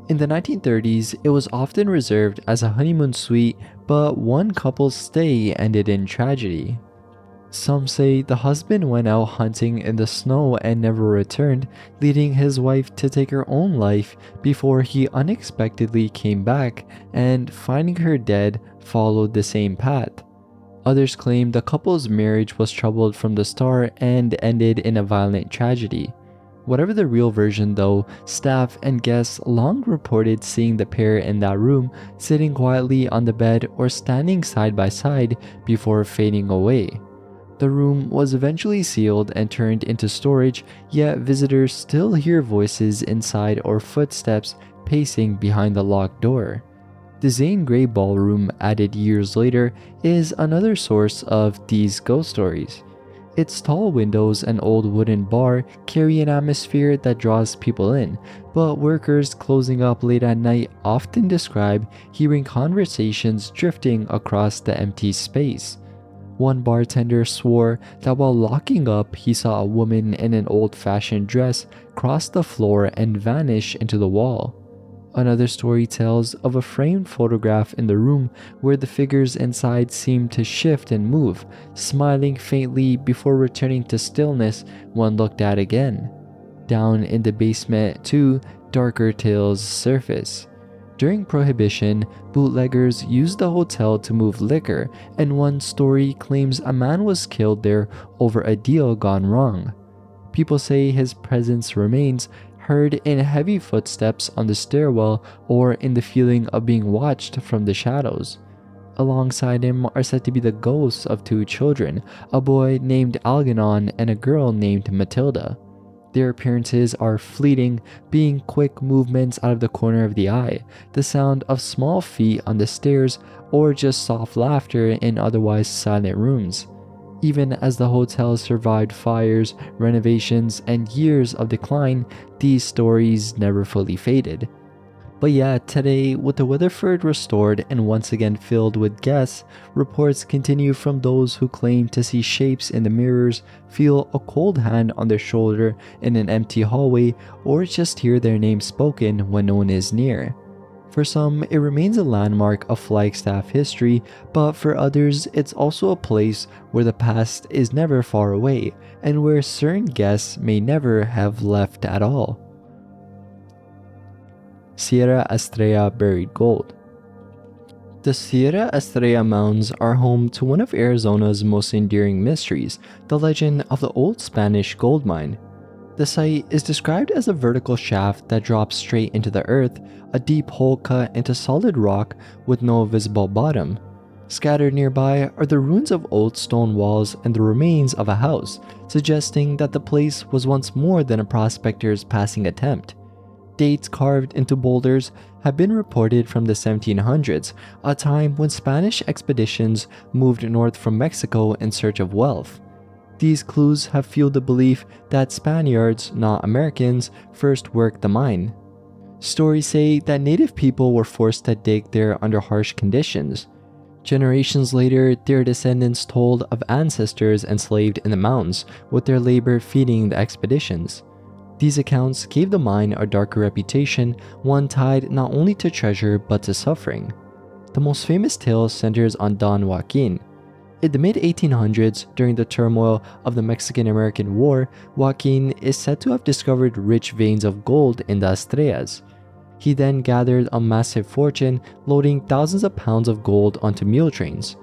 In the 1930s, it was often reserved as a honeymoon suite, but one couple's stay ended in tragedy. Some say the husband went out hunting in the snow and never returned, leading his wife to take her own life before he unexpectedly came back and, finding her dead, followed the same path. Others claim the couple's marriage was troubled from the start and ended in a violent tragedy. Whatever the real version though, staff and guests long reported seeing the pair in that room sitting quietly on the bed or standing side by side before fading away. The room was eventually sealed and turned into storage, yet visitors still hear voices inside or footsteps pacing behind the locked door. The Zane Grey Ballroom, added years later, is another source of these ghost stories. Its tall windows and old wooden bar carry an atmosphere that draws people in, but workers closing up late at night often describe hearing conversations drifting across the empty space. One bartender swore that while locking up, he saw a woman in an old-fashioned dress cross the floor and vanish into the wall. Another story tells of a framed photograph in the room where the figures inside seemed to shift and move, smiling faintly before returning to stillness when looked at again. Down in the basement, too, darker tales surface. During Prohibition, bootleggers used the hotel to move liquor, and one story claims a man was killed there over a deal gone wrong. People say his presence remains, heard in heavy footsteps on the stairwell or in the feeling of being watched from the shadows. Alongside him are said to be the ghosts of two children, a boy named Algernon and a girl named Matilda. Their appearances are fleeting, being quick movements out of the corner of the eye, the sound of small feet on the stairs, or just soft laughter in otherwise silent rooms. Even as the hotel survived fires, renovations, and years of decline, these stories never fully faded. But yeah, today, with the Weatherford restored and once again filled with guests, reports continue from those who claim to see shapes in the mirrors, feel a cold hand on their shoulder in an empty hallway, or just hear their name spoken when no one is near. For some, it remains a landmark of Flagstaff history, but for others, it's also a place where the past is never far away, and where certain guests may never have left at all. Sierra Estrella Buried Gold. The Sierra Estrella Mountains are home to one of Arizona's most enduring mysteries, the legend of the old Spanish gold mine. The site is described as a vertical shaft that drops straight into the earth, a deep hole cut into solid rock with no visible bottom. Scattered nearby are the ruins of old stone walls and the remains of a house, suggesting that the place was once more than a prospector's passing attempt. Dates carved into boulders have been reported from the 1700s, a time when Spanish expeditions moved north from Mexico in search of wealth. These clues have fueled the belief that Spaniards, not Americans, first worked the mine. Stories say that native people were forced to dig there under harsh conditions. Generations later, their descendants told of ancestors enslaved in the mountains, with their labor feeding the expeditions. These accounts gave the mine a darker reputation, one tied not only to treasure but to suffering. The most famous tale centers on Don Joaquin. In the mid-1800s, during the turmoil of the Mexican-American War, Joaquin is said to have discovered rich veins of gold in the Estrellas. He then gathered a massive fortune, loading thousands of pounds of gold onto mule trains.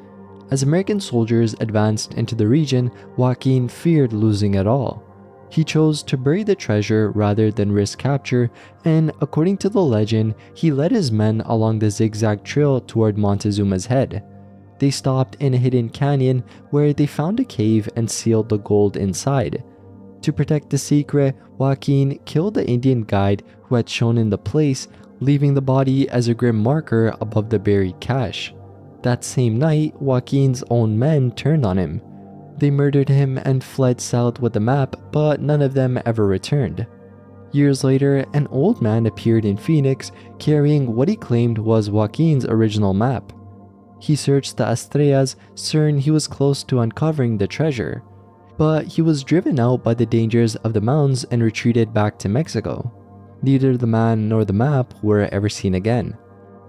As American soldiers advanced into the region, Joaquin feared losing it all. He chose to bury the treasure rather than risk capture, and according to the legend, he led his men along the zigzag trail toward Montezuma's Head. They stopped in a hidden canyon where they found a cave and sealed the gold inside. To protect the secret, Joaquin killed the Indian guide who had shown him the place, leaving the body as a grim marker above the buried cache. That same night, Joaquin's own men turned on him. They murdered him and fled south with the map, but none of them ever returned. Years later, an old man appeared in Phoenix carrying what he claimed was Joaquin's original map. He searched the Estrellas, certain he was close to uncovering the treasure. But he was driven out by the dangers of the mountains and retreated back to Mexico. Neither the man nor the map were ever seen again.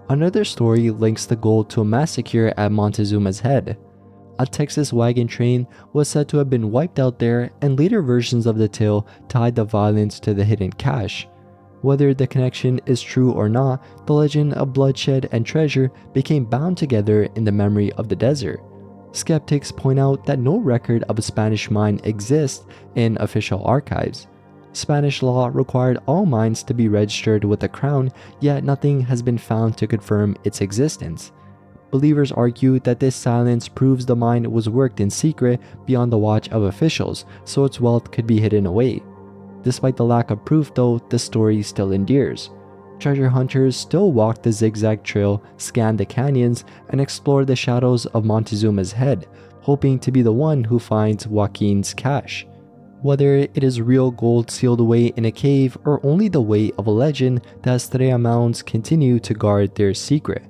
Another story links the gold to a massacre at Montezuma's Head. A Texas wagon train was said to have been wiped out there, and later versions of the tale tied the violence to the hidden cache. Whether the connection is true or not, the legend of bloodshed and treasure became bound together in the memory of the desert. Skeptics point out that no record of a Spanish mine exists in official archives. Spanish law required all mines to be registered with the crown, yet nothing has been found to confirm its existence. Believers argue that this silence proves the mine was worked in secret beyond the watch of officials, so its wealth could be hidden away. Despite the lack of proof though, the story still endures. Treasure hunters still walk the zigzag trail, scan the canyons, and explore the shadows of Montezuma's Head, hoping to be the one who finds Joaquin's cache. Whether it is real gold sealed away in a cave or only the weight of a legend, the Estrella Mounds continue to guard their secret.